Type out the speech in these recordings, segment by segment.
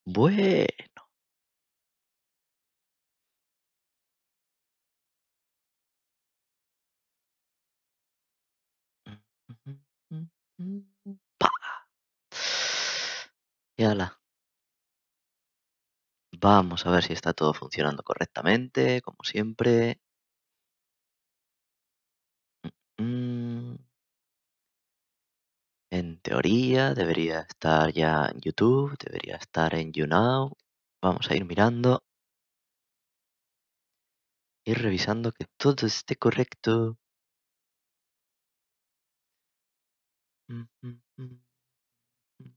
Bueno. ¡Pa! Y ala, vamos a ver si está todo funcionando correctamente, como siempre. Mm, En teoría debería estar ya en YouTube, debería estar en YouNow. Vamos a ir mirando, ir revisando que todo esté correcto. Mm, mm, mm, mm.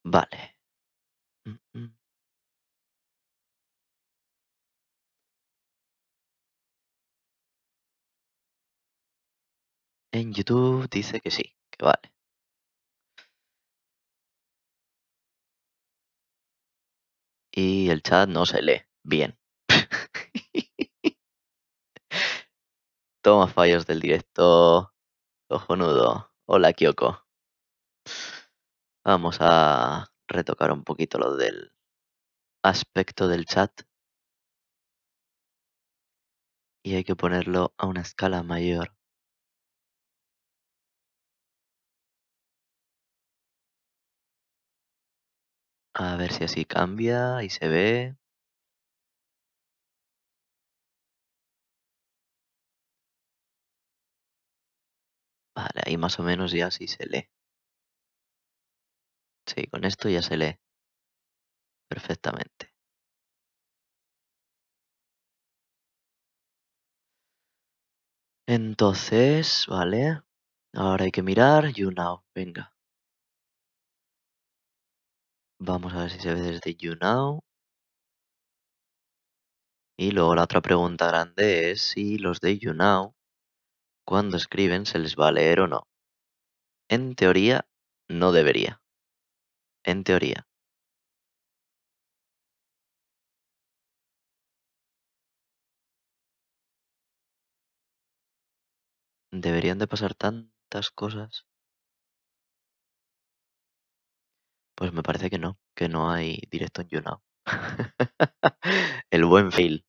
Vale. Mm, mm. En YouTube dice que sí, que vale. Y el chat no se lee. Bien. Toma fallos del directo. Cojonudo. Hola, Kyoko. Vamos a retocar un poquito lo del aspecto del chat y hay que ponerlo a una escala mayor. A ver si así cambia y se ve. Vale, ahí más o menos ya sí se lee. Sí, con esto ya se lee perfectamente. Entonces, vale. Ahora hay que mirar YouNow. Venga. Vamos a ver si se ve desde YouNow. Y luego la otra pregunta grande es si los de YouNow, cuando escriben, se les va a leer o no. En teoría, no debería. En teoría. Deberían de pasar tantas cosas. Pues me parece que no hay directo en YouNow. El buen fail.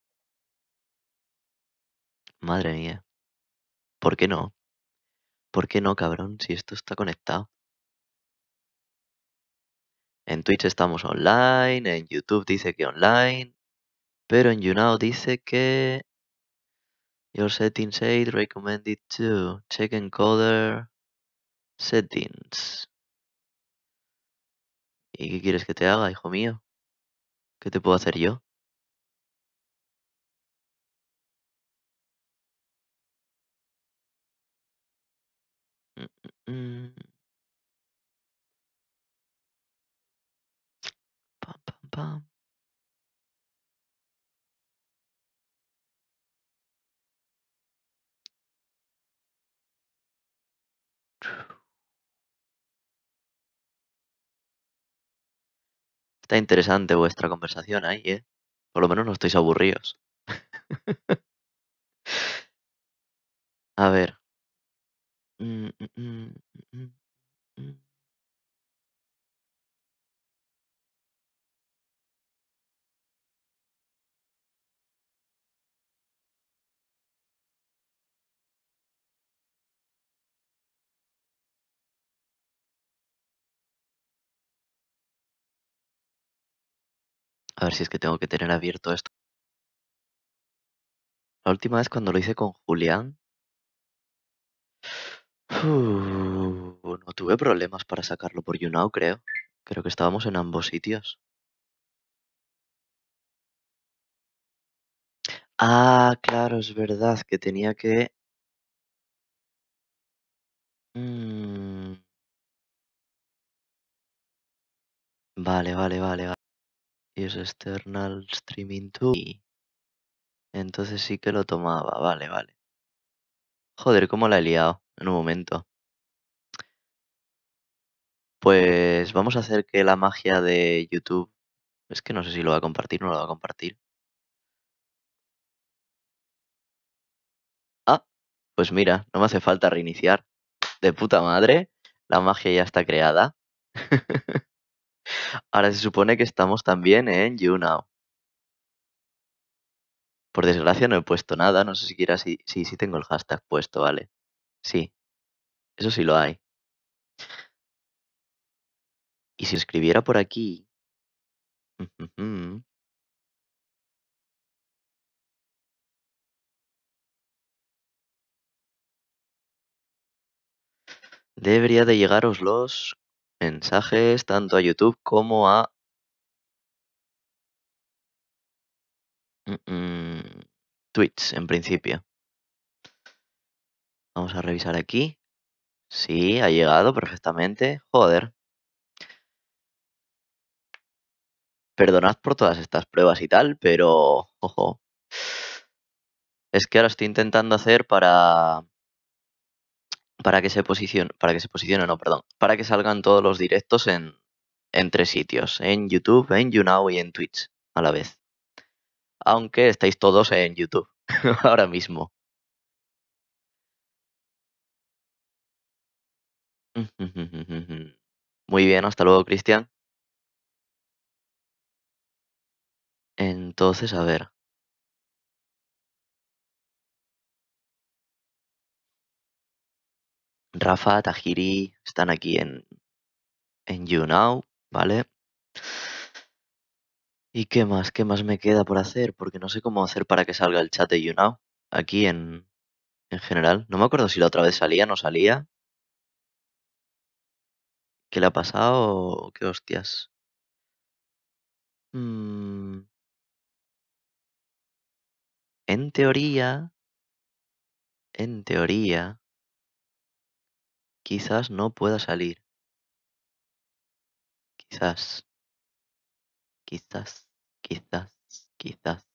Madre mía. ¿Por qué no? ¿Por qué no, cabrón? Si esto está conectado. En Twitch estamos online, en YouTube dice que online, pero en YouNow dice que your settings aid recommended to check encoder settings. ¿Y qué quieres que te haga, hijo mío? ¿Qué te puedo hacer yo? Mm, mm, mm. Pam, pam, pam. Está interesante vuestra conversación ahí, ¿eh? Por lo menos no estáis aburridos. A ver. Mm, mm, mm, mm, mm. A ver si es que tengo que tener abierto esto. La última vez cuando lo hice con Julián, no tuve problemas para sacarlo por YouNow, creo. Creo que estábamos en ambos sitios. Ah, claro, es verdad que tenía que... Mm, vale, vale, vale, vale. Use external streaming tool. Entonces sí que lo tomaba, vale, vale. Joder, cómo la he liado en un momento. Pues vamos a hacer que la magia de YouTube... Es que no sé si lo va a compartir o no lo va a compartir. Ah, pues mira, no me hace falta reiniciar. De puta madre. La magia ya está creada. Ahora se supone que estamos también en YouNow. Por desgracia no he puesto nada, no sé siquiera si sí tengo el hashtag puesto, vale. Sí, eso sí lo hay. Y si escribiera por aquí, ujujú, debería de llegaros los mensajes tanto a YouTube como a Twitch, en principio. Vamos a revisar aquí. Sí, ha llegado perfectamente. Joder, perdonad por todas estas pruebas y tal, pero ojo, es que ahora estoy intentando hacer para que se posicione, no, perdón, para que salgan todos los directos en 3 sitios, en YouTube, en YouNow y en Twitch a la vez. Aunque estáis todos en YouTube ahora mismo. Muy bien, hasta luego, Cristian. Entonces, a ver, Rafa, Tajiri están aquí en YouNow, ¿vale? ¿Y qué más? ¿Qué más me queda por hacer? Porque no sé cómo hacer para que salga el chat de YouNow aquí en general. No me acuerdo si la otra vez salía, no salía. ¿Qué le ha pasado? ¿Qué hostias? Mm, en teoría, en teoría, quizás no pueda salir. Quizás, quizás, quizás, quizás.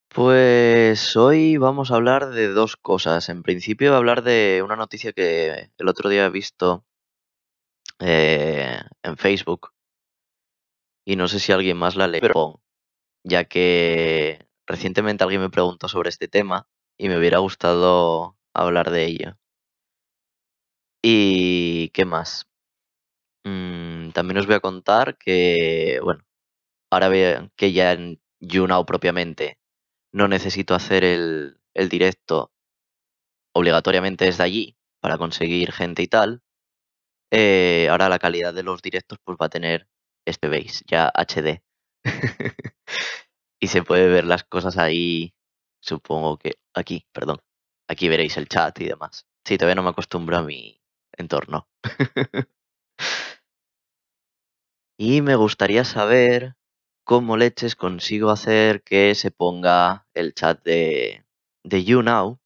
Pues hoy vamos a hablar de dos cosas. En principio, voy a hablar de una noticia que el otro día he visto en Facebook y no sé si alguien más la leyó, ya que recientemente alguien me preguntó sobre este tema y me hubiera gustado hablar de ello. ¿Y qué más? También os voy a contar que, bueno, ahora veo que ya en YouNow propiamente no necesito hacer el directo obligatoriamente desde allí para conseguir gente y tal. Ahora la calidad de los directos pues va a tener este veis, ya HD. Y se puede ver las cosas ahí, supongo que aquí, perdón. Aquí veréis el chat y demás. Sí, todavía no me acostumbro a mi entorno. Y me gustaría saber cómo leches consigo hacer que se ponga el chat de YouNow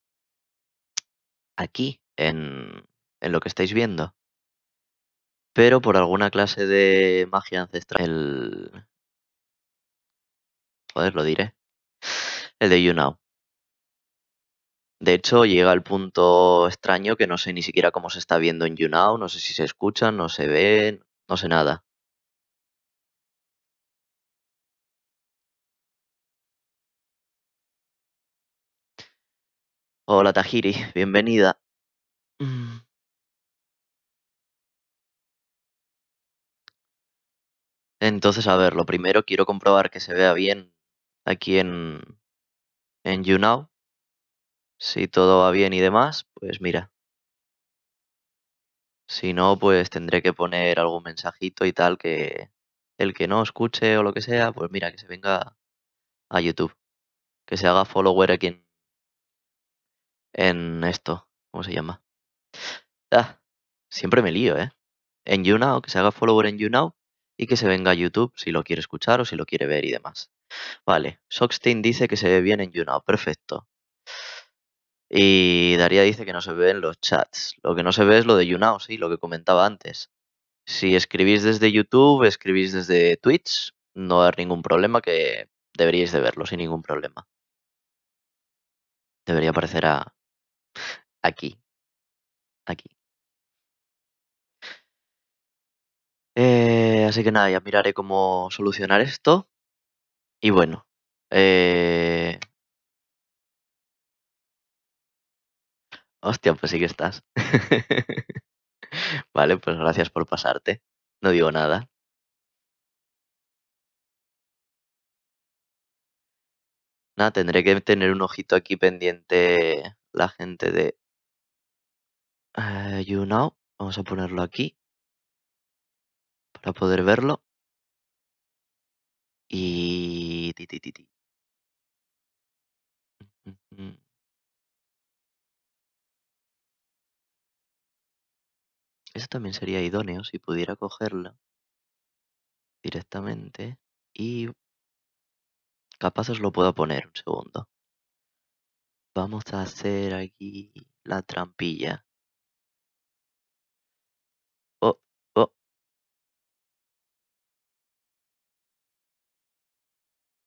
aquí, en lo que estáis viendo. Pero por alguna clase de magia ancestral, joder, lo diré, el de YouNow. De hecho, llega el punto extraño que no sé ni siquiera cómo se está viendo en YouNow, no sé si se escucha, no se ve, no sé nada. Hola Tajiri, bienvenida. Mm, Entonces, a ver, lo primero quiero comprobar que se vea bien aquí en YouNow. Si todo va bien y demás, pues mira. Si no, pues tendré que poner algún mensajito y tal que el que no escuche o lo que sea, pues mira, que se venga a YouTube. Que se haga follower aquí en esto. ¿Cómo se llama? Ah, siempre me lío, ¿eh? En YouNow, que se haga follower en YouNow y que se venga a YouTube si lo quiere escuchar o si lo quiere ver y demás. Vale, Sockstein dice que se ve bien en YouNow, perfecto. Y Daría dice que no se ve en los chats. Lo que no se ve es lo de YouNow, sí, lo que comentaba antes. Si escribís desde YouTube, escribís desde Twitch, no va a haber ningún problema que deberíais de verlo sin ningún problema. Debería aparecer aquí, aquí. Así que nada, ya miraré cómo solucionar esto. Y bueno, eh, hostia, pues sí que estás. Vale, pues gracias por pasarte. No digo nada. Nada, tendré que tener un ojito aquí pendiente la gente de YouNow. Vamos a ponerlo aquí para poder verlo. Y... ti. Ujú. Eso también sería idóneo si pudiera cogerla directamente. Y capaz os lo puedo poner un segundo. Vamos a hacer aquí la trampilla. Oh, oh.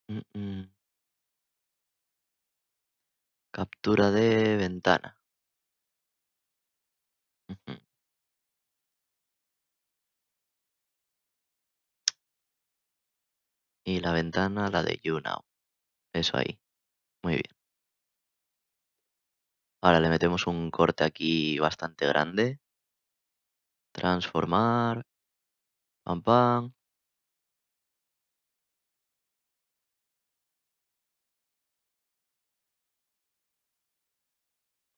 mm, mm. Captura de ventana. Ujú. Y la ventana, la de YouNow. Eso ahí. Muy bien. Ahora le metemos un corte aquí bastante grande. Transformar. Pam, pam.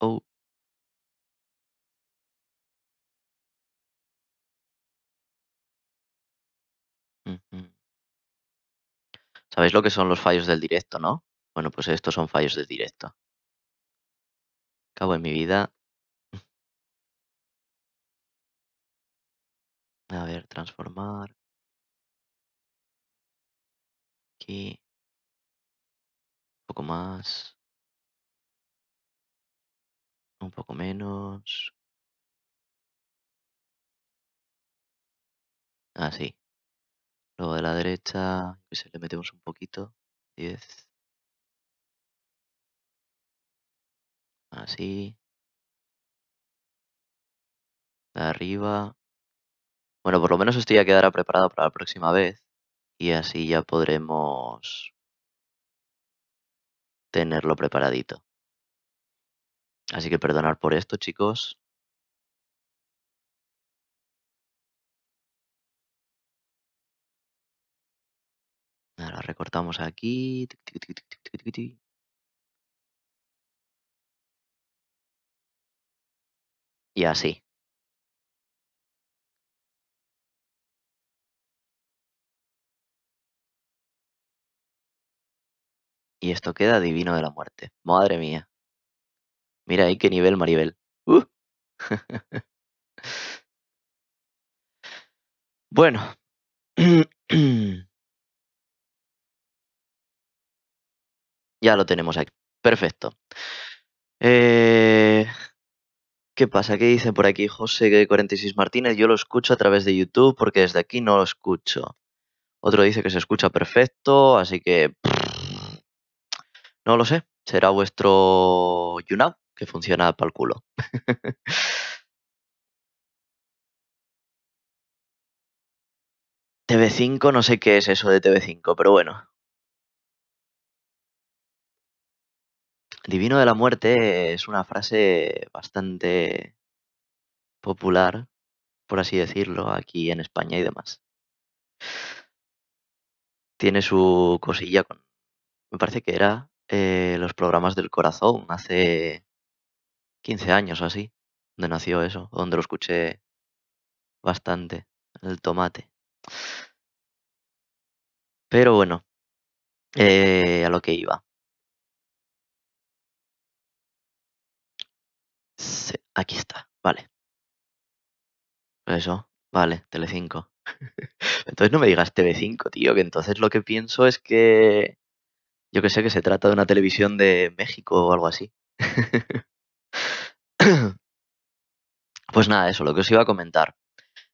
Oh. Ujú. ¿Sabéis lo que son los fallos del directo, no? Bueno, pues estos son fallos del directo. Cabo en mi vida. A ver, transformar. Aquí. Un poco más. Un poco menos. Así. Luego de la derecha, que se le metemos un poquito. 10. Así. De arriba. Bueno, por lo menos esto ya quedará preparado para la próxima vez. Y así ya podremos tenerlo preparadito. Así que perdonar por esto, chicos. Ahora recortamos aquí. Tic, tic, tic, tic, tic, tic, tic. Y así. Y esto queda divino de la muerte. Madre mía. Mira ahí qué nivel, Maribel. ¡Uh! Bueno. Ya lo tenemos aquí. Perfecto. Eh, ¿Qué pasa? ¿Qué dice por aquí José 46 Martínez? Yo lo escucho a través de YouTube porque desde aquí no lo escucho. Otro dice que se escucha perfecto, así que no lo sé. Será vuestro YouNow que funciona para el culo. TV5, no sé qué es eso de TV5, pero bueno. Divino de la muerte es una frase bastante popular, por así decirlo, aquí en España y demás. Tiene su cosilla con, me parece que era los programas del corazón hace 15 años o así, donde nació eso, donde lo escuché bastante, el tomate. Pero bueno, a lo que iba. Aquí está, vale. Eso, vale, Telecinco. Entonces no me digas TV5, tío, que entonces lo que pienso es que, yo que sé, que se trata de una televisión de México o algo así. Pues nada, eso, lo que os iba a comentar.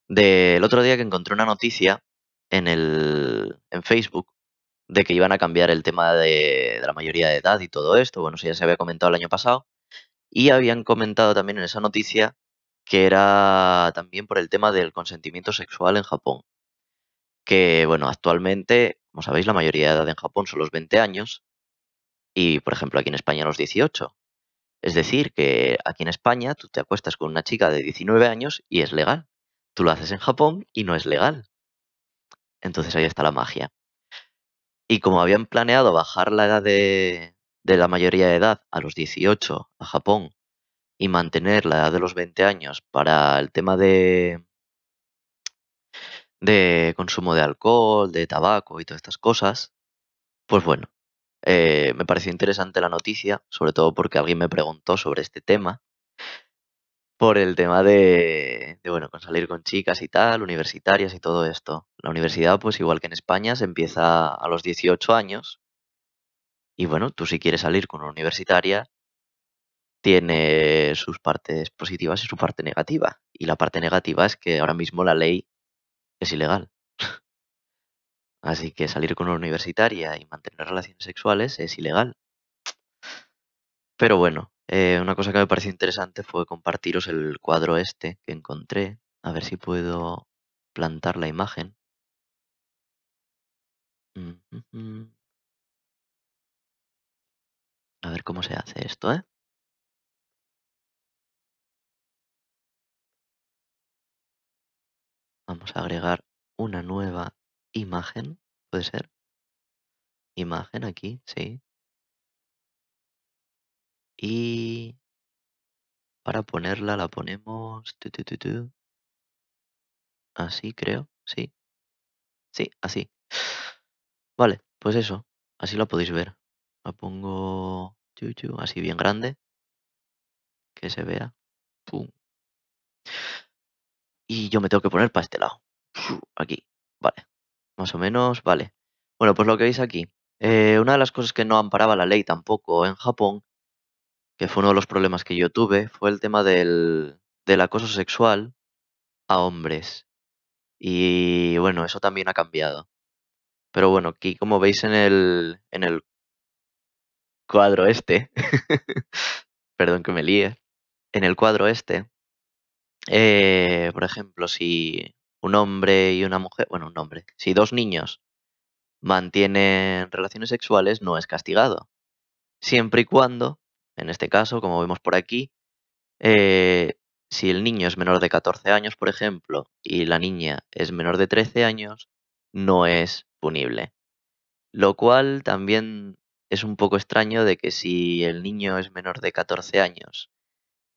Del otro día que encontré una noticia en Facebook de que iban a cambiar el tema de la mayoría de edad y todo esto. Bueno, eso ya se había comentado el año pasado. Y habían comentado también en esa noticia que era también por el tema del consentimiento sexual en Japón. Que, bueno, actualmente como sabéis, la mayoría de edad en Japón son los 20 años y, por ejemplo, aquí en España los 18. Es decir, que aquí en España tú te acuestas con una chica de 19 años y es legal. Tú lo haces en Japón y no es legal. Entonces ahí está la magia. Y como habían planeado bajar la edad de la mayoría de edad a los 18 a Japón y mantener la edad de los 20 años para el tema de consumo de alcohol, de tabaco y todas estas cosas, pues bueno, me pareció interesante la noticia, sobre todo porque alguien me preguntó sobre este tema, por el tema bueno, con salir con chicas y tal, universitarias y todo esto. La universidad, pues igual que en España, se empieza a los 18 años y bueno, tú si quieres salir con una universitaria, tiene sus partes positivas y su parte negativa. Y la parte negativa es que ahora mismo la ley es ilegal. Así que salir con una universitaria y mantener relaciones sexuales es ilegal. Pero bueno, una cosa que me pareció interesante fue compartiros el cuadro este que encontré. A ver si puedo plantar la imagen. Mm, ujú. A ver cómo se hace esto, ¿eh? Vamos a agregar una nueva imagen. ¿Puede ser? Imagen aquí, sí. Y para ponerla la ponemos así, creo. Sí, sí, así. Vale, pues eso. Así lo podéis ver. La pongo así bien grande, que se vea. Pum. Y yo me tengo que poner para este lado. Aquí. Vale. Más o menos, vale. Bueno, pues lo que veis aquí. Una de las cosas que no amparaba la ley tampoco en Japón, que fue uno de los problemas que yo tuve, fue el tema del acoso sexual a hombres. Y bueno, eso también ha cambiado. Pero bueno, aquí como veis en el cuadro este, perdón que me líe, en el cuadro este, por ejemplo, si un hombre y una mujer, bueno, un hombre, si dos niños mantienen relaciones sexuales, no es castigado. Siempre y cuando, en este caso, como vemos por aquí, eh, si el niño es menor de 14 años, por ejemplo, y la niña es menor de 13 años, no es punible. Lo cual también es un poco extraño de que si el niño es menor de 14 años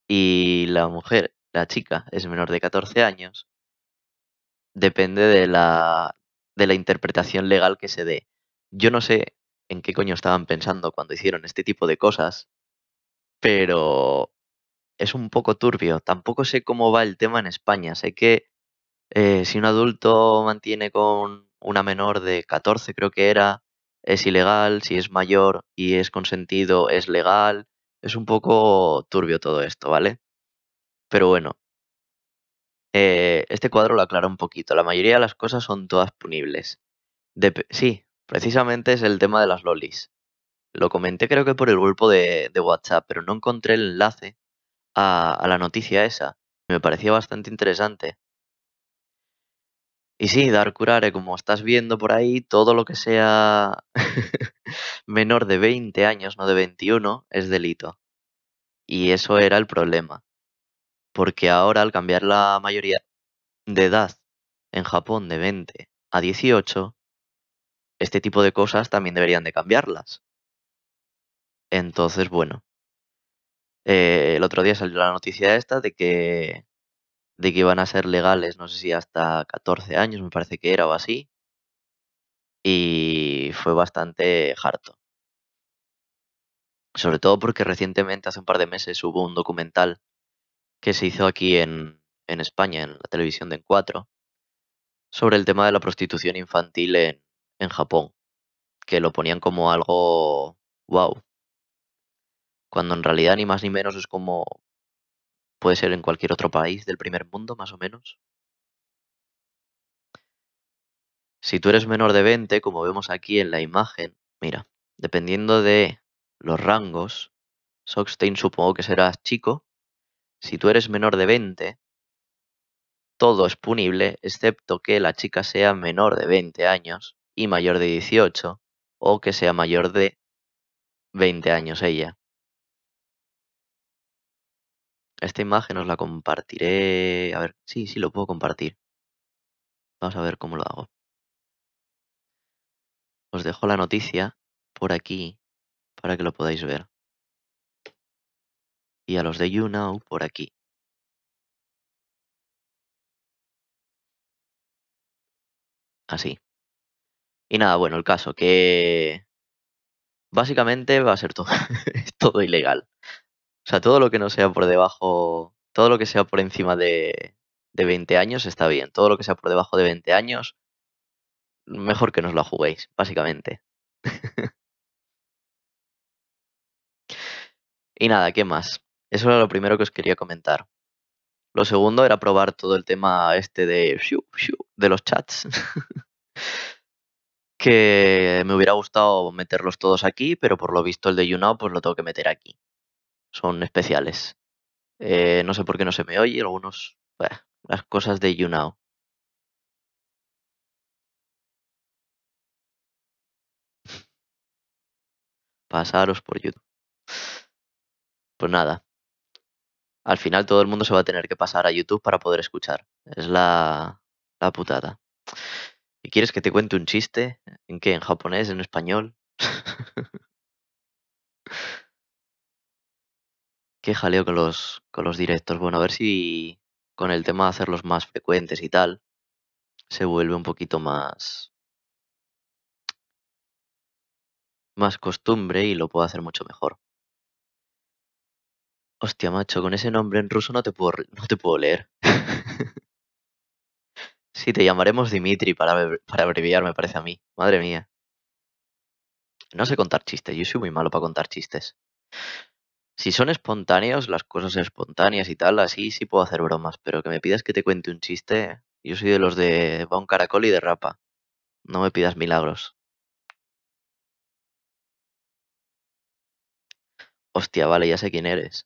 y la mujer, la chica, es menor de 14 años, depende de la interpretación legal que se dé. Yo no sé en qué coño estaban pensando cuando hicieron este tipo de cosas, pero es un poco turbio. Tampoco sé cómo va el tema en España. Sé que si un adulto mantiene con una menor de 14, creo que era, es ilegal. Si es mayor y es consentido, es legal. Es un poco turbio todo esto, ¿vale? Pero bueno, este cuadro lo aclara un poquito. La mayoría de las cosas son todas punibles. Sí, precisamente es el tema de las lolis. Lo comenté creo que por el grupo de WhatsApp, pero no encontré el enlace a la noticia esa. Me parecía bastante interesante. Y sí, dar curare, como estás viendo por ahí, todo lo que sea menor de 20 años, no de 21, es delito. Y eso era el problema. Porque ahora, al cambiar la mayoría de edad en Japón de 20 a 18, este tipo de cosas también deberían de cambiarlas. Entonces, bueno, el otro día salió la noticia esta de que iban a ser legales, no sé si hasta 14 años, me parece que era o así, y fue bastante harto. Sobre todo porque recientemente, hace un par de meses, hubo un documental que se hizo aquí en España, en la televisión de En4, sobre el tema de la prostitución infantil en Japón, que lo ponían como algo wow, cuando en realidad ni más ni menos es como puede ser en cualquier otro país del primer mundo, más o menos. Si tú eres menor de 20, como vemos aquí en la imagen, mira, dependiendo de los rangos, Sockstein supongo que serás chico. Si tú eres menor de 20, todo es punible excepto que la chica sea menor de 20 años y mayor de 18, o que sea mayor de 20 años ella. Esta imagen os la compartiré. A ver, sí, lo puedo compartir. Vamos a ver cómo lo hago. Os dejo la noticia por aquí para que lo podáis ver. Y a los de YouNow por aquí. Así. Y nada, bueno, el caso que básicamente va a ser todo, todo ilegal. O sea, todo lo que no sea por debajo, todo lo que sea por encima de 20 años está bien. Todo lo que sea por debajo de 20 años, mejor que no os la juguéis, básicamente. Y nada, ¿qué más? Eso era lo primero que os quería comentar. Lo segundo era probar todo el tema este de los chats. Que me hubiera gustado meterlos todos aquí, pero por lo visto el de YouNow pues lo tengo que meter aquí. Son especiales. No sé por qué no se me oye, algunos... las cosas de YouNow. Pasaros por YouTube. Pues nada, al final todo el mundo se va a tener que pasar a YouTube para poder escuchar. Es la putada. ¿Y quieres que te cuente un chiste? ¿En qué? ¿En japonés? ¿En español? Qué jaleo con los directos. Bueno, a ver si con el tema de hacerlos más frecuentes y tal, se vuelve un poquito más costumbre y lo puedo hacer mucho mejor. Hostia, macho, con ese nombre en ruso no te puedo leer. Sí, te llamaremos Dimitri para abreviar, me parece a mí. Madre mía. No sé contar chistes, yo soy muy malo para contar chistes. Si son espontáneos, las cosas espontáneas y tal, así sí puedo hacer bromas, pero que me pidas que te cuente un chiste, yo soy de los de va un caracol y derrapa. No me pidas milagros. Hostia, vale, ya sé quién eres.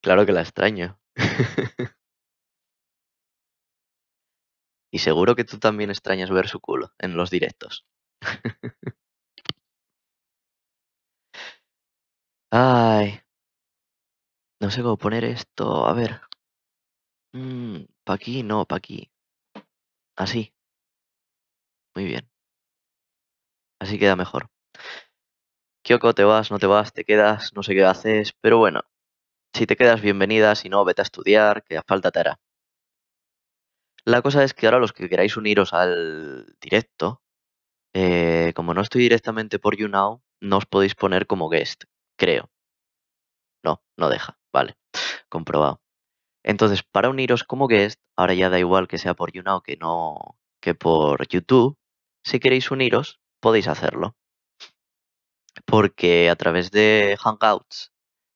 Claro que la extraño. Y seguro que tú también extrañas ver su culo en los directos. Ay, no sé cómo poner esto. A ver. Pa' aquí, no, pa' aquí. Así. Muy bien. Así queda mejor. Kyoko, te vas, no te vas, te quedas, no sé qué haces, pero bueno, si te quedas bienvenida, si no, vete a estudiar, que a falta te hará. La cosa es que ahora los que queráis uniros al directo, como no estoy directamente por YouNow, no os podéis poner como guest, creo. No, no deja, vale, comprobado. Entonces, para uniros como guest, ahora ya da igual que sea por YouNow que no que por YouTube, si queréis uniros, podéis hacerlo. Porque a través de Hangouts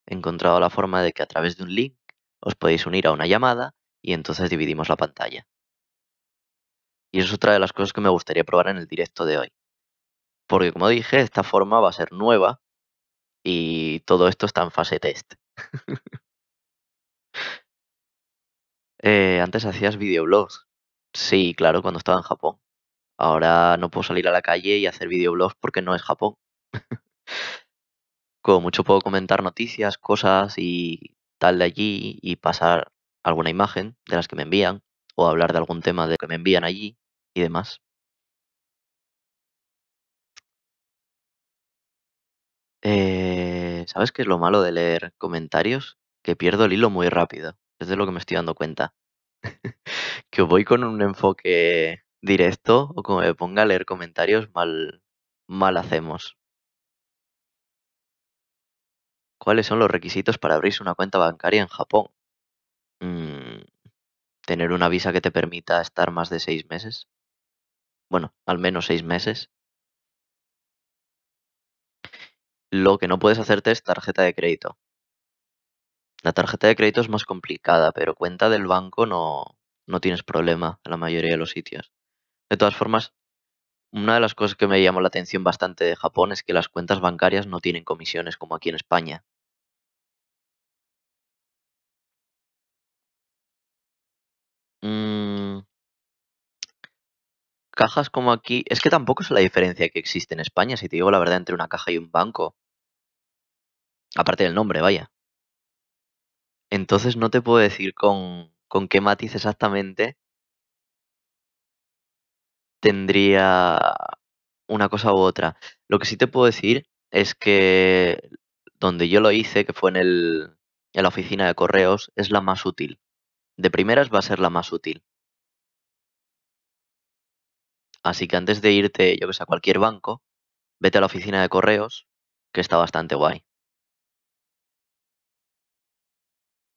he encontrado la forma de que a través de un link os podéis unir a una llamada y entonces dividimos la pantalla. Y eso es otra de las cosas que me gustaría probar en el directo de hoy. Porque como dije, esta forma va a ser nueva y todo esto está en fase test. Antes hacías videoblogs. Sí, claro, cuando estaba en Japón. Ahora no puedo salir a la calle y hacer videoblogs porque no es Japón. Como mucho puedo comentar noticias, cosas y tal de allí y pasar alguna imagen de las que me envían o hablar de algún tema de que me envían allí y demás. ¿Sabes qué es lo malo de leer comentarios? Que pierdo el hilo muy rápido. Es de lo que me estoy dando cuenta. Que o voy con un enfoque directo o como me ponga a leer comentarios, mal hacemos. ¿Cuáles son los requisitos para abrirse una cuenta bancaria en Japón? Mm, Tener una visa que te permita estar más de 6 meses. Bueno, al menos 6 meses. Lo que no puedes hacerte es tarjeta de crédito. La tarjeta de crédito es más complicada, pero cuenta del banco no tienes problema en la mayoría de los sitios. De todas formas, una de las cosas que me llamó la atención bastante de Japón es que las cuentas bancarias no tienen comisiones como aquí en España. Mm, cajas como aquí, es que tampoco es la diferencia que existe en España, si te digo la verdad, entre una caja y un banco. Aparte del nombre, vaya. Entonces no te puedo decir con qué matiz exactamente tendría una cosa u otra. Lo que sí te puedo decir es que donde yo lo hice, que fue en la oficina de correos, es la más útil. De primeras va a ser la más útil. Así que antes de irte, yo que sé, a cualquier banco, vete a la oficina de correos, que está bastante guay.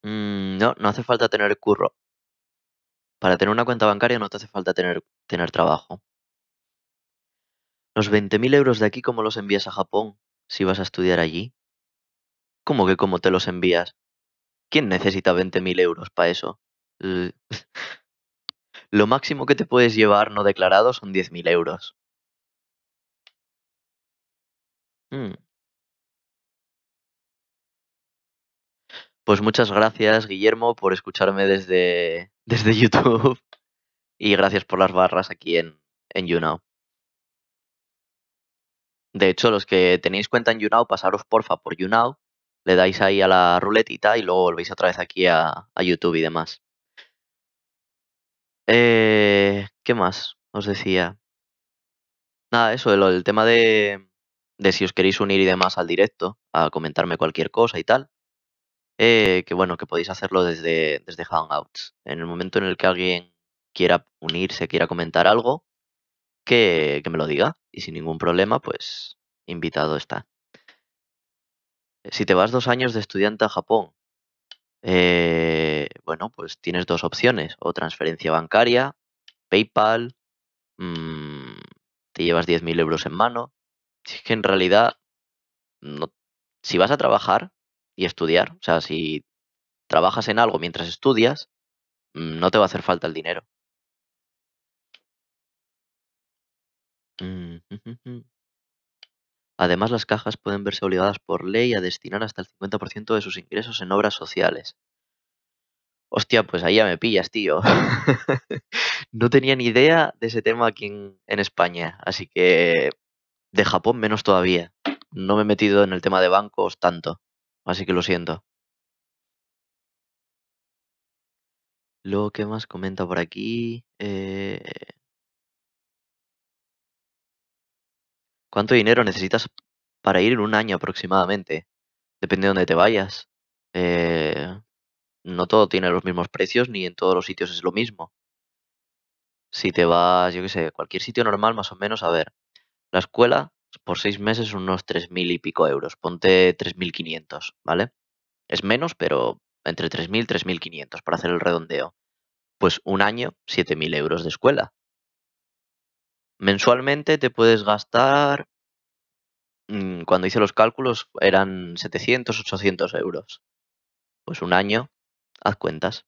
No, no hace falta tener curro. Para tener una cuenta bancaria no te hace falta tener trabajo. Los 20.000 euros de aquí, ¿cómo los envías a Japón si vas a estudiar allí? ¿Cómo que cómo te los envías? ¿Quién necesita 20.000 euros para eso? Eh, Lo máximo que te puedes llevar no declarado son 10.000 euros. Mm, Pues muchas gracias, Guillermo, por escucharme desde YouTube y gracias por las barras aquí en YouNow. De hecho, los que tenéis cuenta en YouNow, pasaros porfa por YouNow, le dais ahí a la ruletita y luego volvéis otra vez aquí a YouTube y demás. ¿Qué más os decía? Nada, eso, el tema de si os queréis unir y demás al directo, a comentarme cualquier cosa y tal, que bueno, que podéis hacerlo desde Hangouts. En el momento en el que alguien quiera unirse, quiera comentar algo, que me lo diga y sin ningún problema, pues invitado está. Si te vas 2 años de estudiante a Japón, bueno, pues tienes dos opciones, o transferencia bancaria, PayPal, mm, te llevas 10.000 euros en mano. Si es que en realidad, no, si vas a trabajar y estudiar, o sea, si trabajas en algo mientras estudias, no te va a hacer falta el dinero. Mm, Además, las cajas pueden verse obligadas por ley a destinar hasta el 50% de sus ingresos en obras sociales. Hostia, pues ahí ya me pillas, tío. No tenía ni idea de ese tema aquí en España, así que de Japón menos todavía. No me he metido en el tema de bancos tanto, así que lo siento. Luego, ¿qué más comenta por aquí? ¿Cuánto dinero necesitas para ir en un año aproximadamente? Depende de dónde te vayas. Eh, no todo tiene los mismos precios ni en todos los sitios es lo mismo. Si te vas, yo qué sé, cualquier sitio normal, más o menos, a ver, la escuela por 6 meses son unos 3.000 y pico euros. Ponte 3.500, ¿vale? Es menos, pero entre 3.000 y 3.500 para hacer el redondeo. Pues un año, 7.000 euros de escuela. Mensualmente te puedes gastar, cuando hice los cálculos, eran 700, 800 euros. Pues un año, haz cuentas.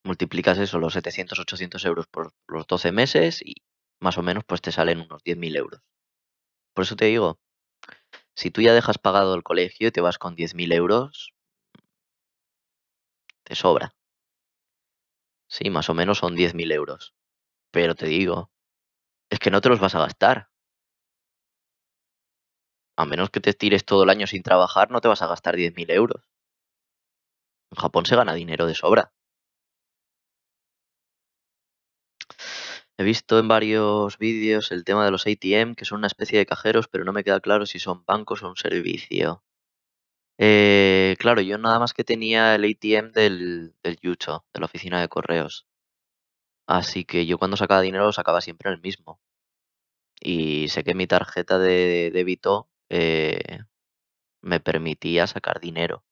Multiplicas eso, los 700, 800 euros por los 12 meses y más o menos pues te salen unos 10.000 euros. Por eso te digo, si tú ya dejas pagado el colegio y te vas con 10.000 euros, te sobra. Sí, más o menos son 10.000 euros. Pero te digo, es que no te los vas a gastar. A menos que te tires todo el año sin trabajar, no te vas a gastar 10.000 euros. En Japón se gana dinero de sobra. He visto en varios vídeos el tema de los ATM, que son una especie de cajeros, pero no me queda claro si son bancos o un servicio. Claro, yo nada más que tenía el ATM del Yucho, de la oficina de correos. Así que yo cuando sacaba dinero lo sacaba siempre en el mismo. Y sé que mi tarjeta de débito me permitía sacar dinero,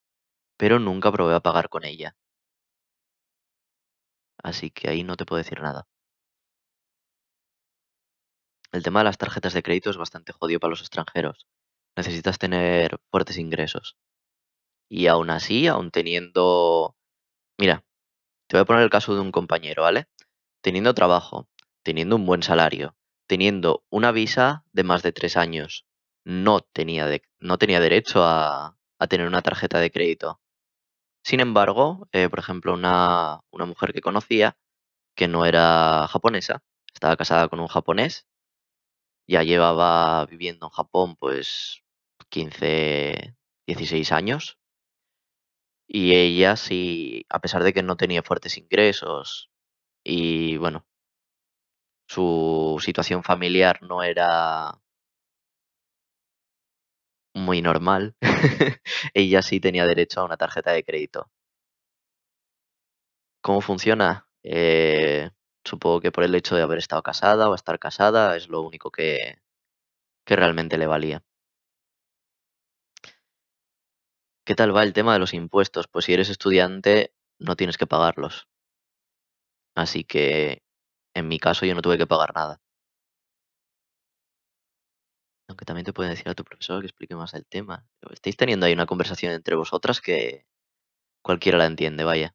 pero nunca probé a pagar con ella. Así que ahí no te puedo decir nada. El tema de las tarjetas de crédito es bastante jodido para los extranjeros. Necesitas tener fuertes ingresos. Y aún así, aún teniendo... Mira, te voy a poner el caso de un compañero, ¿vale? Teniendo trabajo, teniendo un buen salario, teniendo una visa de más de 3 años, no tenía derecho a tener una tarjeta de crédito. Sin embargo, por ejemplo, una mujer que conocía, que no era japonesa, estaba casada con un japonés, ya llevaba viviendo en Japón pues 15, 16 años, y ella sí, a pesar de que no tenía fuertes ingresos y bueno, su situación familiar no era muy normal, ella sí tenía derecho a una tarjeta de crédito. ¿Cómo funciona? Supongo que por el hecho de haber estado casada o estar casada es lo único que realmente le valía. ¿Qué tal va el tema de los impuestos? Pues si eres estudiante no tienes que pagarlos. Así que en mi caso yo no tuve que pagar nada. Aunque también te pueden decir a tu profesor que explique más el tema. Pero estáis teniendo ahí una conversación entre vosotras que cualquiera la entiende, vaya.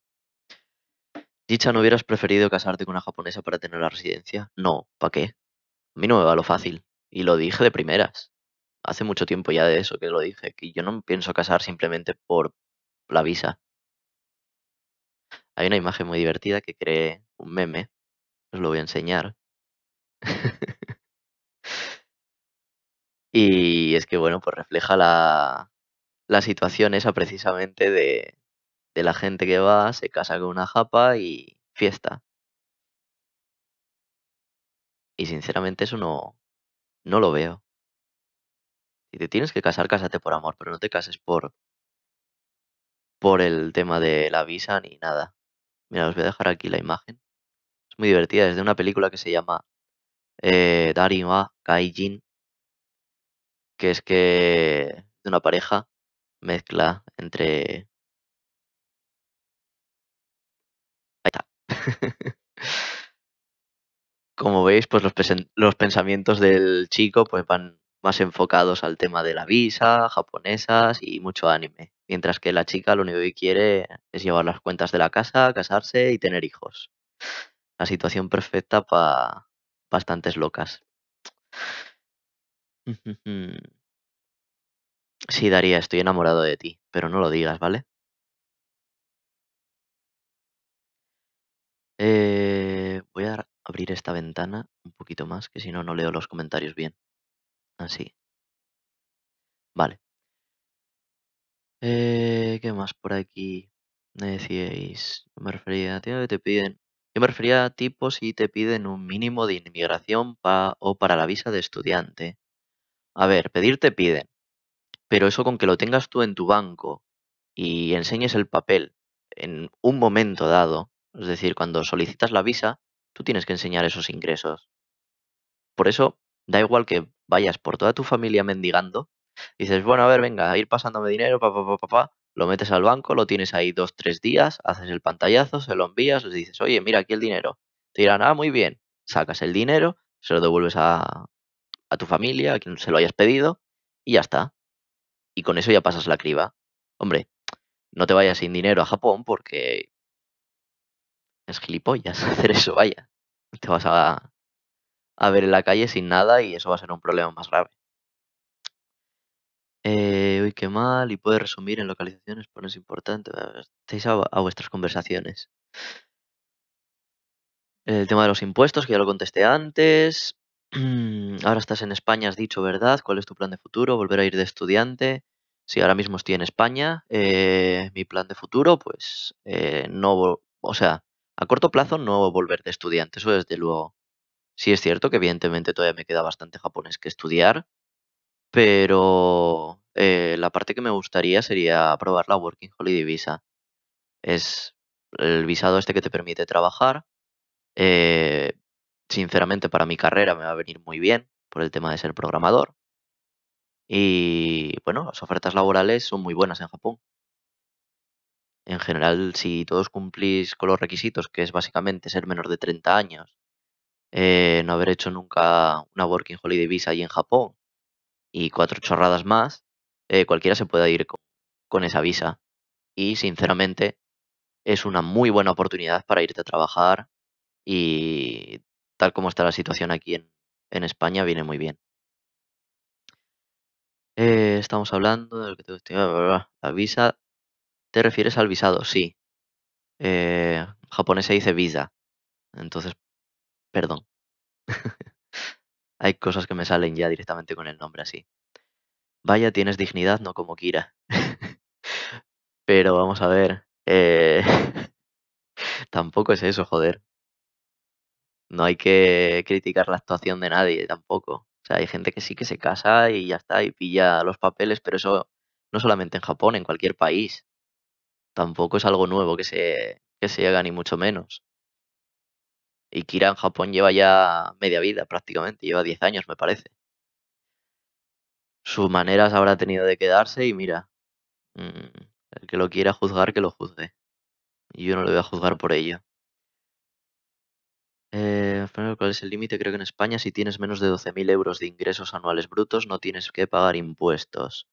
Dicha, ¿no hubieras preferido casarte con una japonesa para tener la residencia? No, ¿para qué? A mí no me va lo fácil. Y lo dije de primeras. Hace mucho tiempo ya de eso que lo dije, que yo no me pienso casar simplemente por la visa. Hay una imagen muy divertida que creé, un meme, os lo voy a enseñar. Y es que, bueno, pues refleja la situación esa precisamente de la gente que va, se casa con una japa y fiesta. Y sinceramente eso no lo veo. Si te tienes que casar, cásate por amor, pero no te cases por el tema de la visa ni nada. Mira, os voy a dejar aquí la imagen. Es muy divertida, es de una película que se llama Darin wa Gaijin, que es que de una pareja mezcla entre... Ahí está. Como veis, pues los pensamientos del chico pues van más enfocados al tema de la visa, japonesas y mucho anime. Mientras que la chica lo único que quiere es llevar las cuentas de la casa, casarse y tener hijos. La situación perfecta para bastantes locas. Sí, Daría, estoy enamorado de ti, pero no lo digas, ¿vale? Voy a abrir esta ventana un poquito más, que si no, no leo los comentarios bien. Así, vale. ¿Qué más por aquí? Me decíais, yo me refería a ti, te piden, yo me refería a tipo si te piden un mínimo de inmigración o para la visa de estudiante. A ver, pedir te piden, pero eso con que lo tengas tú en tu banco y enseñes el papel en un momento dado, es decir, cuando solicitas la visa, tú tienes que enseñar esos ingresos. Por eso, da igual que vayas por toda tu familia mendigando, dices, bueno, a ver, venga, a ir pasándome dinero, lo metes al banco, lo tienes ahí 2, 3 días, haces el pantallazo, se lo envías, les dices, oye, mira aquí el dinero. Te dirán, ah, muy bien, sacas el dinero, se lo devuelves a tu familia, a quien se lo hayas pedido, y ya está. Y con eso ya pasas la criba. Hombre, no te vayas sin dinero a Japón porque es gilipollas hacer eso, vaya. Te vas a ver en la calle sin nada y eso va a ser un problema más grave. Uy, qué mal, y puede resumir en localizaciones, pones importante. Estáis a vuestras conversaciones. El tema de los impuestos, que ya lo contesté antes. Ahora estás en España, has dicho, ¿verdad? ¿Cuál es tu plan de futuro? ¿Volver a ir de estudiante? Sí, ahora mismo estoy en España. Mi plan de futuro, pues, no, o sea, a corto plazo no volver de estudiante, eso desde luego. Sí es cierto que evidentemente todavía me queda bastante japonés que estudiar, pero la parte que me gustaría sería probar la Working Holiday Visa. Es el visado este que te permite trabajar. eh, Sinceramente, para mi carrera me va a venir muy bien por el tema de ser programador. Y bueno, las ofertas laborales son muy buenas en Japón. En general, si todos cumplís con los requisitos, que es básicamente ser menor de 30 años, no haber hecho nunca una Working Holiday Visa ahí en Japón y cuatro chorradas más, cualquiera se puede ir con esa visa. Y sinceramente, es una muy buena oportunidad para irte a trabajar y tal como está la situación aquí en España, viene muy bien. Estamos hablando de lo que la visa, ¿te refieres al visado? Sí. En japonés se dice visa. Entonces, perdón. Hay cosas que me salen ya directamente con el nombre así. Vaya, tienes dignidad, no como Kira. Pero vamos a ver. Tampoco es eso, joder. No hay que criticar la actuación de nadie tampoco. O sea, hay gente que sí que se casa y ya está, y pilla los papeles, pero eso no solamente en Japón, en cualquier país. Tampoco es algo nuevo que se haga, ni mucho menos. Y Kira en Japón lleva ya media vida prácticamente, lleva 10 años, me parece. Sus maneras habrá tenido de quedarse y mira, el que lo quiera juzgar, que lo juzgue. Y yo no lo voy a juzgar por ello. Primero, ¿cuál es el límite? Creo que en España, si tienes menos de 12.000 euros de ingresos anuales brutos, no tienes que pagar impuestos.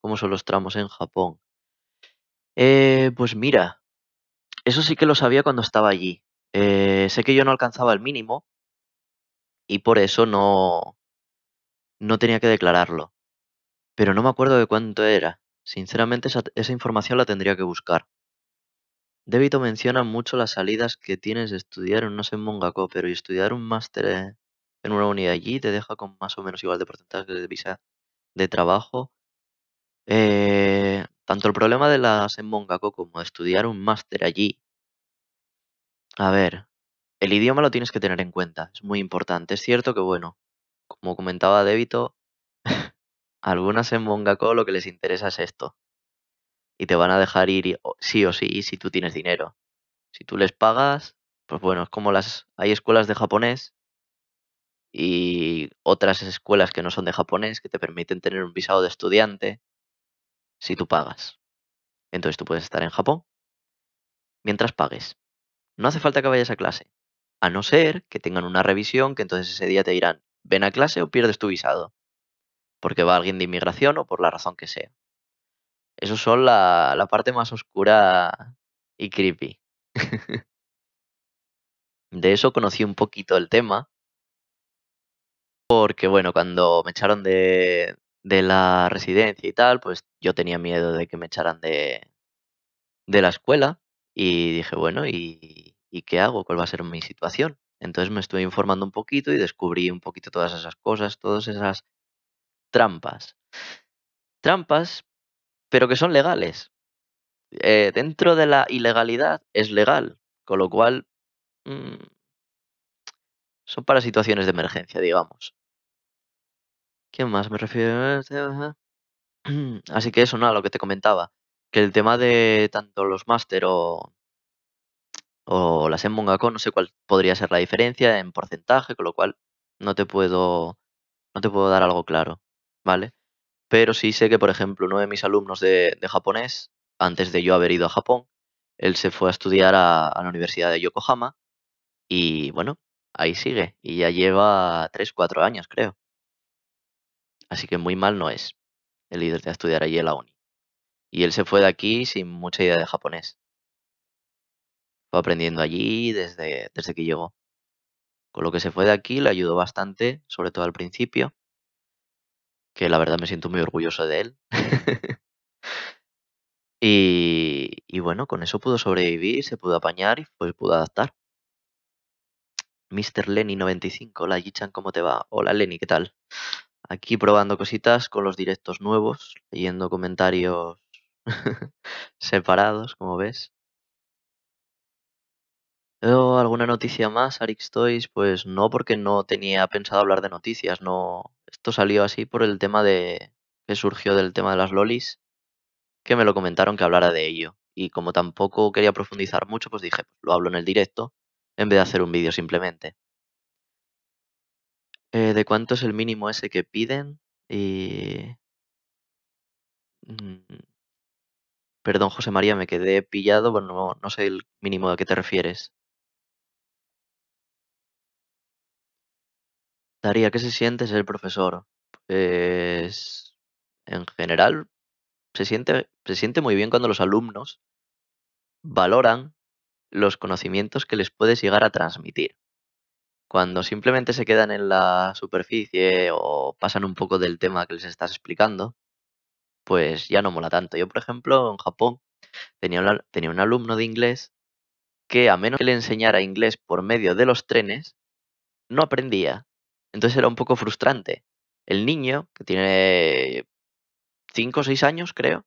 ¿Cómo son los tramos en Japón? Pues mira, eso sí que lo sabía cuando estaba allí. Sé que yo no alcanzaba el mínimo y por eso no tenía que declararlo. Pero no me acuerdo de cuánto era. Sinceramente, esa información la tendría que buscar. Débito menciona mucho las salidas que tienes de estudiar en una Senmongako, pero y estudiar un máster en una unidad allí te deja con más o menos igual de porcentaje de visa de trabajo. Tanto el problema de la Senmongako como de estudiar un máster allí. A ver, el idioma lo tienes que tener en cuenta, es muy importante. Es cierto que, bueno, como comentaba Débito, algunas en Mongako lo que les interesa es esto, y te van a dejar ir sí o sí si tú tienes dinero. Si tú les pagas, pues bueno, es como hay escuelas de japonés y otras escuelas que no son de japonés que te permiten tener un visado de estudiante si tú pagas. Entonces tú puedes estar en Japón mientras pagues. No hace falta que vayas a clase, a no ser que tengan una revisión que entonces ese día te dirán, ven a clase o pierdes tu visado, porque va alguien de inmigración o por la razón que sea. Eso son la parte más oscura y creepy. De eso conocí un poquito el tema, porque bueno, cuando me echaron de la residencia y tal, pues yo tenía miedo de que me echaran de la escuela y dije, bueno, ¿y qué hago? ¿Cuál va a ser mi situación? Entonces me estuve informando un poquito y descubrí un poquito todas esas cosas, todas esas trampas. Trampas, pero que son legales. Dentro de la ilegalidad es legal, con lo cual mm, son para situaciones de emergencia, digamos. ¿Qué más me refiero? Así que eso, nada, lo que te comentaba, que el tema de tanto los máster o las en Mongako, no sé cuál podría ser la diferencia en porcentaje, con lo cual no te puedo, no te puedo dar algo claro, ¿vale? Pero sí sé que, por ejemplo, uno de mis alumnos de japonés, antes de yo haber ido a Japón, él se fue a estudiar a la Universidad de Yokohama y bueno, ahí sigue y ya lleva 3 4 años, creo. Así que muy mal no es el irte a estudiar allí en la uni. Y él se fue de aquí sin mucha idea de japonés. Fue aprendiendo allí desde que llegó. Con lo que se fue de aquí le ayudó bastante, sobre todo al principio, que la verdad me siento muy orgulloso de él. Y bueno, con eso pudo sobrevivir, se pudo apañar y pues pudo adaptar. Mr. Lenny 95, hola Gichan, ¿cómo te va? Hola Lenny, ¿qué tal? Aquí probando cositas con los directos nuevos, leyendo comentarios separados, como ves. ¿Alguna noticia más, Arix Toys? Pues no, porque no tenía pensado hablar de noticias, no. Esto salió así por el tema que surgió del tema de las lolis, que me lo comentaron que hablara de ello. Y como tampoco quería profundizar mucho, pues dije, pues lo hablo en el directo, en vez de hacer un vídeo simplemente. ¿De cuánto es el mínimo ese que piden? Y... mm, Perdón, José María, me quedé pillado, bueno, no sé el mínimo a qué te refieres. Daría, ¿qué se siente ser profesor? Pues en general se siente muy bien cuando los alumnos valoran los conocimientos que les puedes llegar a transmitir. Cuando simplemente se quedan en la superficie o pasan un poco del tema que les estás explicando, pues ya no mola tanto. Yo, por ejemplo, en Japón tenía un alumno de inglés que a menos que le enseñara inglés por medio de los trenes, no aprendía. Entonces era un poco frustrante. El niño, que tiene 5 o 6 años, creo,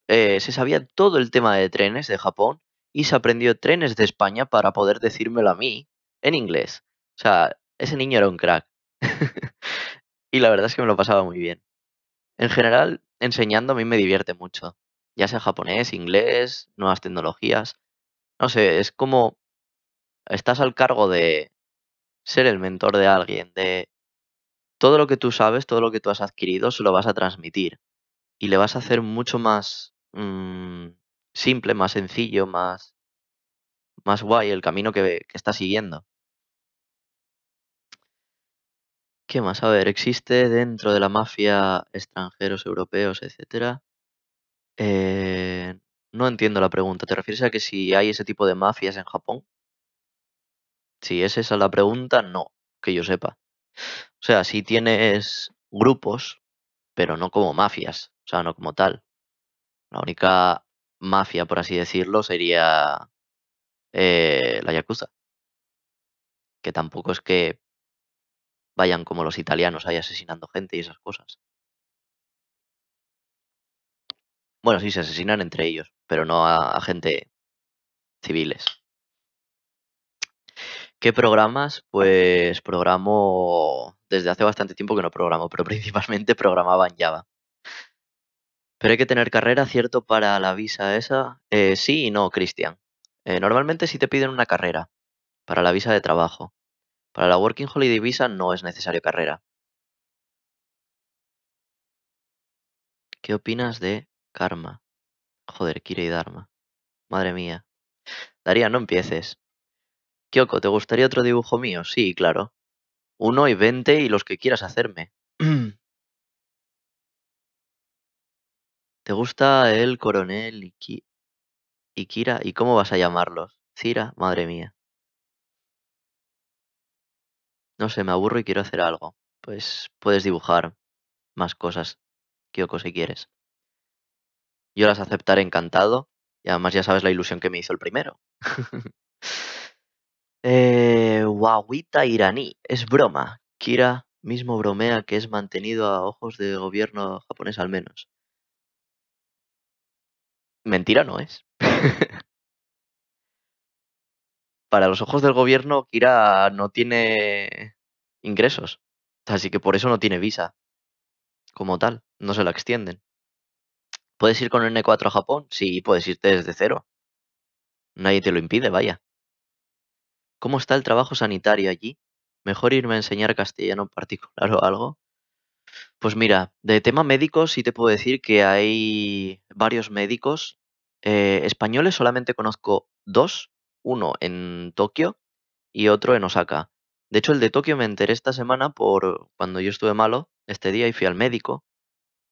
se sabía todo el tema de trenes de Japón y se aprendió trenes de España para poder decírmelo a mí en inglés. O sea, ese niño era un crack. Y la verdad es que me lo pasaba muy bien. En general, enseñando a mí me divierte mucho. Ya sea japonés, inglés, nuevas tecnologías. No sé, es como estás al cargo de ser el mentor de alguien, de todo lo que tú sabes, todo lo que tú has adquirido, se lo vas a transmitir. Y le vas a hacer mucho más simple, más sencillo, más guay el camino que está siguiendo. ¿Qué más? A ver, existe dentro de la mafia extranjeros, europeos, etcétera. No entiendo la pregunta. ¿Te refieres a que si hay ese tipo de mafias en Japón? Si es esa la pregunta, no, que yo sepa. O sea, sí tienes grupos, pero no como mafias, o sea, no como tal. La única mafia, por así decirlo, sería la Yakuza, que tampoco es que vayan como los italianos ahí asesinando gente y esas cosas. Bueno, sí, se asesinan entre ellos, pero no a gente civiles. ¿Qué programas? Pues programo desde hace bastante tiempo que no programo, pero principalmente programaba en Java. Pero hay que tener carrera, ¿cierto? Para la visa esa. Sí y no, Cristian. Normalmente sí te piden una carrera para la visa de trabajo. Para la Working Holiday Visa no es necesario carrera. ¿Qué opinas de Karma? Joder, Kira y Dharma. Madre mía. Daría, no empieces. Kyoko, ¿te gustaría otro dibujo mío? Sí, claro. Uno y 20 y los que quieras hacerme. ¿Te gusta el coronel y Kira? ¿Y cómo vas a llamarlos? Cira, madre mía. No sé, me aburro y quiero hacer algo. Pues puedes dibujar más cosas, Kyoko, si quieres. Yo las aceptaré encantado. Y además ya sabes la ilusión que me hizo el primero. Guaguita iraní. Es broma. Kira mismo bromea que es mantenido a ojos de gobierno japonés al menos. Mentira no es. Para los ojos del gobierno, Kira no tiene ingresos. Así que por eso no tiene visa, como tal. No se la extienden. ¿Puedes ir con N4 a Japón? Sí, puedes irte desde cero. Nadie te lo impide, vaya. ¿Cómo está el trabajo sanitario allí? ¿Mejor irme a enseñar castellano en particular o algo? Pues mira, de tema médico sí te puedo decir que hay varios médicos. Españoles solamente conozco dos, uno en Tokio y otro en Osaka. De hecho, el de Tokio me enteré esta semana por cuando yo estuve malo este día y fui al médico.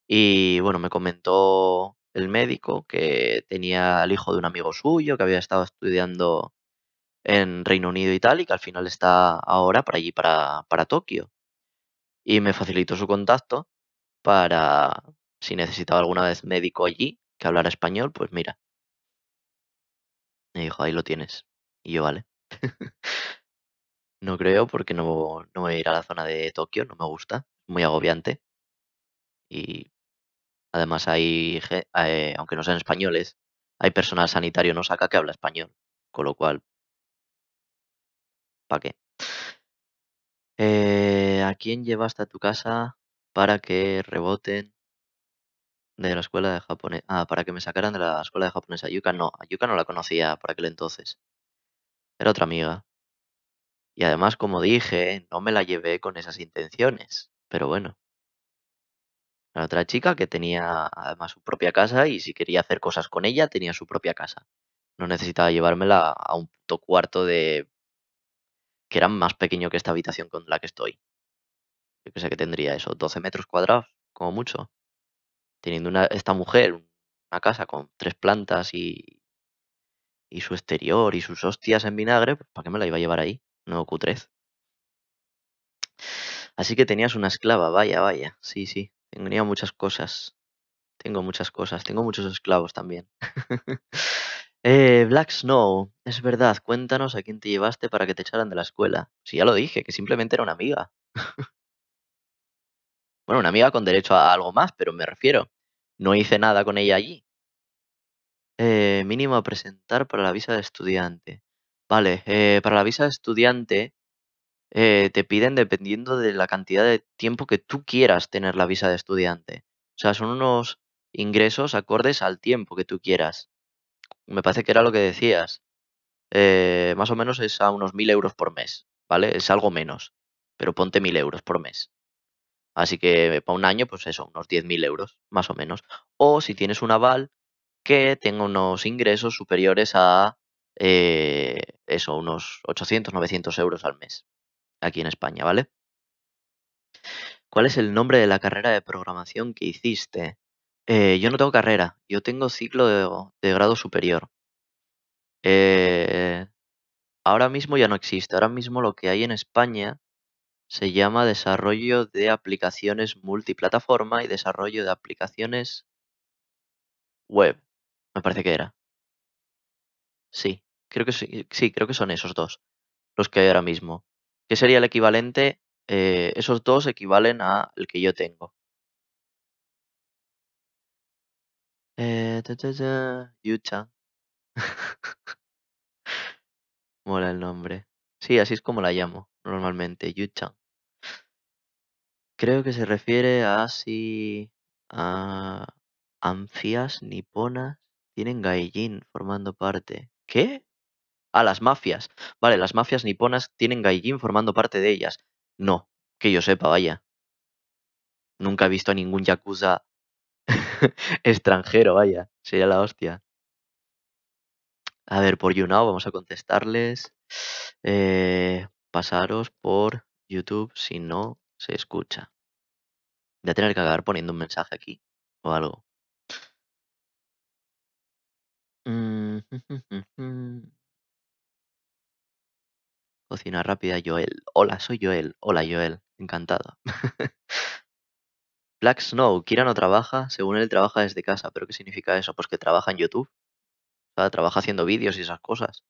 Y bueno, me comentó el médico que tenía al hijo de un amigo suyo que había estado estudiando en Reino Unido y tal, y que al final está ahora para allí, para Tokio. Y me facilitó su contacto para si necesitaba alguna vez médico allí que hablara español, pues mira, me dijo, ahí lo tienes. Y yo, vale. No creo porque no voy a ir a la zona de Tokio, no me gusta, muy agobiante. Y además aunque no sean españoles, hay personal sanitario en Osaka que habla español, con lo cual, ¿para qué? ¿A quién llevaste a tu casa para que reboten de la escuela de japonés? Ah, para que me sacaran de la escuela de japonés. A Yuka no la conocía por aquel entonces. Era otra amiga. Y además, como dije, no me la llevé con esas intenciones. Pero bueno, era otra chica que tenía además su propia casa y si quería hacer cosas con ella, tenía su propia casa. No necesitaba llevármela a un puto cuarto que era más pequeño que esta habitación con la que estoy. Yo que sé que tendría eso, 12 metros cuadrados, como mucho. Teniendo esta mujer una casa con 3 plantas y su exterior y sus hostias en vinagre, pues ¿para qué me la iba a llevar ahí? No, cutrez. Así que tenías una esclava, vaya, vaya. Sí, sí, tenía muchas cosas. Tengo muchas cosas. Tengo muchos esclavos también. Black Snow, es verdad, cuéntanos a quién te llevaste para que te echaran de la escuela. Si ya lo dije, que simplemente era una amiga. Bueno, una amiga con derecho a algo más, pero me refiero, no hice nada con ella allí. Mínimo a presentar para la visa de estudiante. Vale, para la visa de estudiante te piden dependiendo de la cantidad de tiempo que tú quieras tener la visa de estudiante. O sea, son unos ingresos acordes al tiempo que tú quieras. Me parece que era lo que decías. Más o menos es a unos 1.000 euros por mes, ¿vale? Es algo menos, pero ponte 1.000 euros por mes. Así que para un año, pues eso, unos 10.000 euros, más o menos. O si tienes un aval que tenga unos ingresos superiores a eso, unos 800, 900 euros al mes, aquí en España, ¿vale? ¿Cuál es el nombre de la carrera de programación que hiciste? Yo no tengo carrera, yo tengo ciclo de grado superior. Eh, Ahora mismo ya no existe, ahora mismo lo que hay en España se llama desarrollo de aplicaciones multiplataforma y desarrollo de aplicaciones web, me parece que era. Sí, creo que sí, creo que son esos dos los que hay ahora mismo. ¿Qué sería el equivalente? Esos dos equivalen a el que yo tengo. Yucha, mola el nombre. Sí, así es como la llamo normalmente, Yucha. Creo que se refiere a si a anfias niponas tienen gaijin formando parte. ¿Qué? Ah, las mafias. Vale, las mafias niponas tienen gaijin formando parte de ellas. No, que yo sepa, vaya. Nunca he visto a ningún yakuza extranjero, vaya. Sería la hostia. A ver, por YouNow vamos a contestarles. Pasaros por YouTube si no se escucha. Voy a tener que acabar poniendo un mensaje aquí o algo. Mm, Cocina rápida, Joel. Hola, soy Joel. Hola, Joel. Encantado. Black Snow, Kira no trabaja, según él trabaja desde casa. ¿Pero qué significa eso? Pues que trabaja en YouTube. O sea, trabaja haciendo vídeos y esas cosas.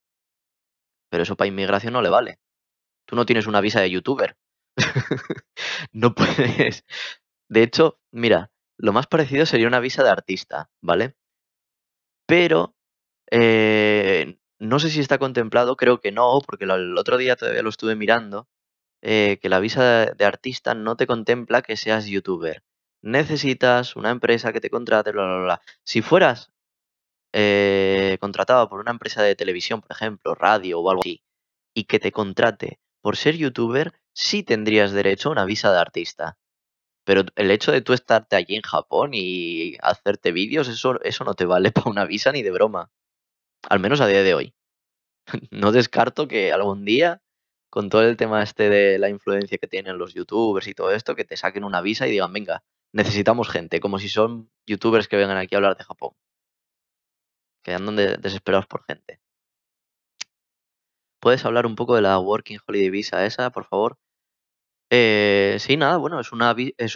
Pero eso para inmigración no le vale. Tú no tienes una visa de YouTuber. No puedes. De hecho, mira, lo más parecido sería una visa de artista, ¿vale? Pero no sé si está contemplado, creo que no, porque el otro día todavía lo estuve mirando, que la visa de artista no te contempla que seas youtuber. Necesitas una empresa que te contrate, bla, bla, bla. Si fueras contratado por una empresa de televisión, por ejemplo, radio o algo así, y que te contrate por ser youtuber, sí tendrías derecho a una visa de artista. Pero el hecho de tú estarte allí en Japón y hacerte vídeos, eso no te vale para una visa ni de broma. Al menos a día de hoy. No descarto que algún día, con todo el tema este de la influencia que tienen los youtubers y todo esto, que te saquen una visa y digan, venga, necesitamos gente, como si son youtubers que vengan aquí a hablar de Japón, que andan desesperados por gente. ¿Puedes hablar un poco de la Working Holiday Visa esa, por favor? Sí, nada, bueno, es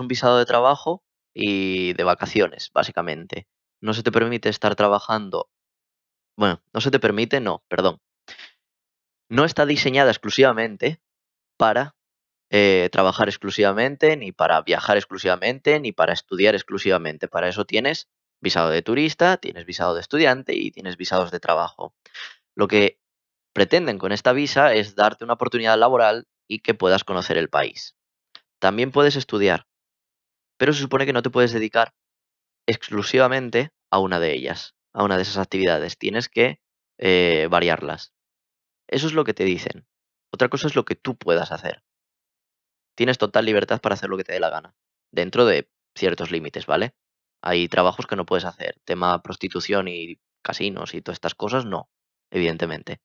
un visado de trabajo y de vacaciones, básicamente. No se te permite estar trabajando, bueno, no se te permite, no, perdón. No está diseñada exclusivamente para trabajar exclusivamente, ni para viajar exclusivamente, ni para estudiar exclusivamente. Para eso tienes visado de turista, tienes visado de estudiante y tienes visados de trabajo. Lo que pretenden con esta visa es darte una oportunidad laboral y que puedas conocer el país. También puedes estudiar, pero se supone que no te puedes dedicar exclusivamente a una de ellas, a una de esas actividades. Tienes que variarlas. Eso es lo que te dicen. Otra cosa es lo que tú puedas hacer. Tienes total libertad para hacer lo que te dé la gana, dentro de ciertos límites, ¿vale? Hay trabajos que no puedes hacer. Tema prostitución y casinos y todas estas cosas, no, evidentemente.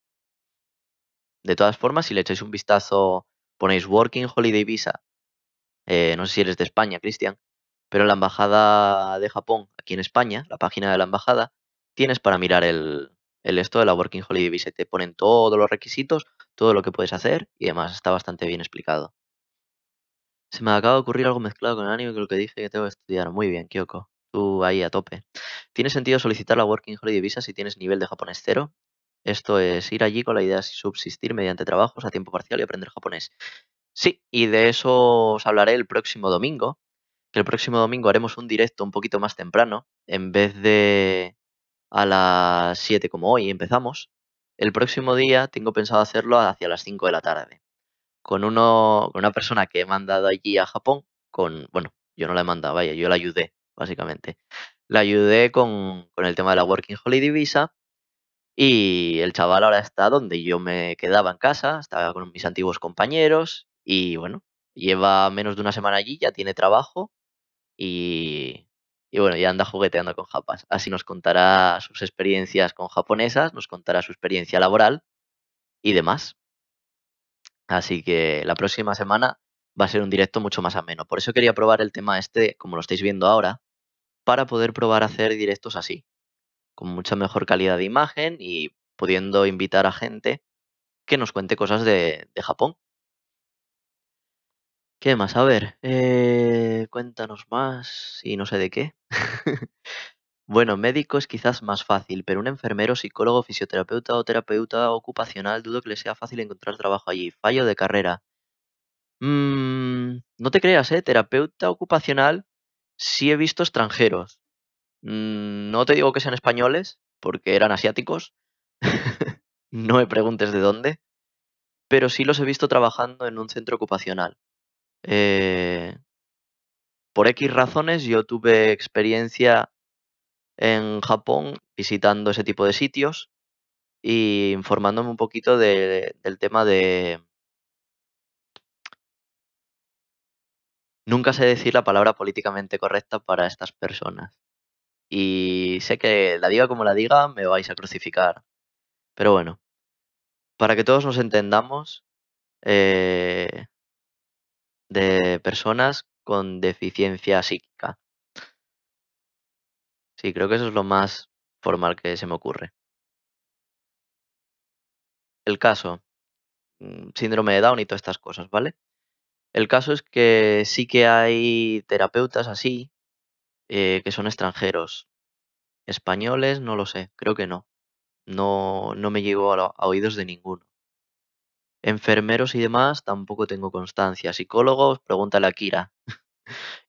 De todas formas, si le echáis un vistazo, ponéis Working Holiday Visa, no sé si eres de España, Cristian, pero en la embajada de Japón, aquí en España, la página de la embajada, tienes para mirar el esto de la Working Holiday Visa. Te ponen todos los requisitos, todo lo que puedes hacer y demás. Está bastante bien explicado. Se me acaba de ocurrir algo mezclado con el anime que lo que dije que tengo que estudiar. Muy bien, Kyoko. tú ahí a tope. ¿Tiene sentido solicitar la Working Holiday Visa si tienes nivel de japonés cero? Esto es ir allí con la idea de subsistir mediante trabajos a tiempo parcial y aprender japonés. Sí, y de eso os hablaré el próximo domingo, que el próximo domingo haremos un directo un poquito más temprano, en vez de a las 7 como hoy empezamos. El próximo día tengo pensado hacerlo hacia las 5 de la tarde, con una persona que he mandado allí a Japón, bueno, yo no la he mandado, vaya, yo la ayudé, básicamente. La ayudé con el tema de la Working Holiday Visa y el chaval ahora está donde yo me quedaba en casa, estaba con mis antiguos compañeros y bueno, lleva menos de una semana allí, ya tiene trabajo y, y bueno, ya anda jugueteando con japas. Así nos contará sus experiencias con japonesas, nos contará su experiencia laboral y demás. Así que la próxima semana va a ser un directo mucho más ameno. Por eso quería probar el tema este, como lo estáis viendo ahora, para poder probar a hacer directos así, con mucha mejor calidad de imagen y pudiendo invitar a gente que nos cuente cosas de Japón. ¿Qué más? A ver, cuéntanos más y no sé de qué. Bueno, médico es quizás más fácil, pero un enfermero, psicólogo, fisioterapeuta o terapeuta ocupacional dudo que le sea fácil encontrar trabajo allí. Fallo de carrera. No te creas, ¿eh? Terapeuta ocupacional sí he visto extranjeros. No te digo que sean españoles, porque eran asiáticos. No me preguntes de dónde, pero sí los he visto trabajando en un centro ocupacional. Eh, por X razones yo tuve experiencia en Japón visitando ese tipo de sitios y informándome un poquito del tema de... Nunca sé decir la palabra políticamente correcta para estas personas. Y sé que la diga como la diga, me vais a crucificar. Pero bueno, para que todos nos entendamos, eh, de personas con deficiencia psíquica. Sí, creo que eso es lo más formal que se me ocurre. El caso, síndrome de Down y todas estas cosas, ¿vale? El caso es que sí que hay terapeutas así, que son extranjeros. Españoles, no lo sé, creo que no. No me llegó a oídos de ninguno. Enfermeros y demás, tampoco tengo constancia. Psicólogos, pregúntale a Kira.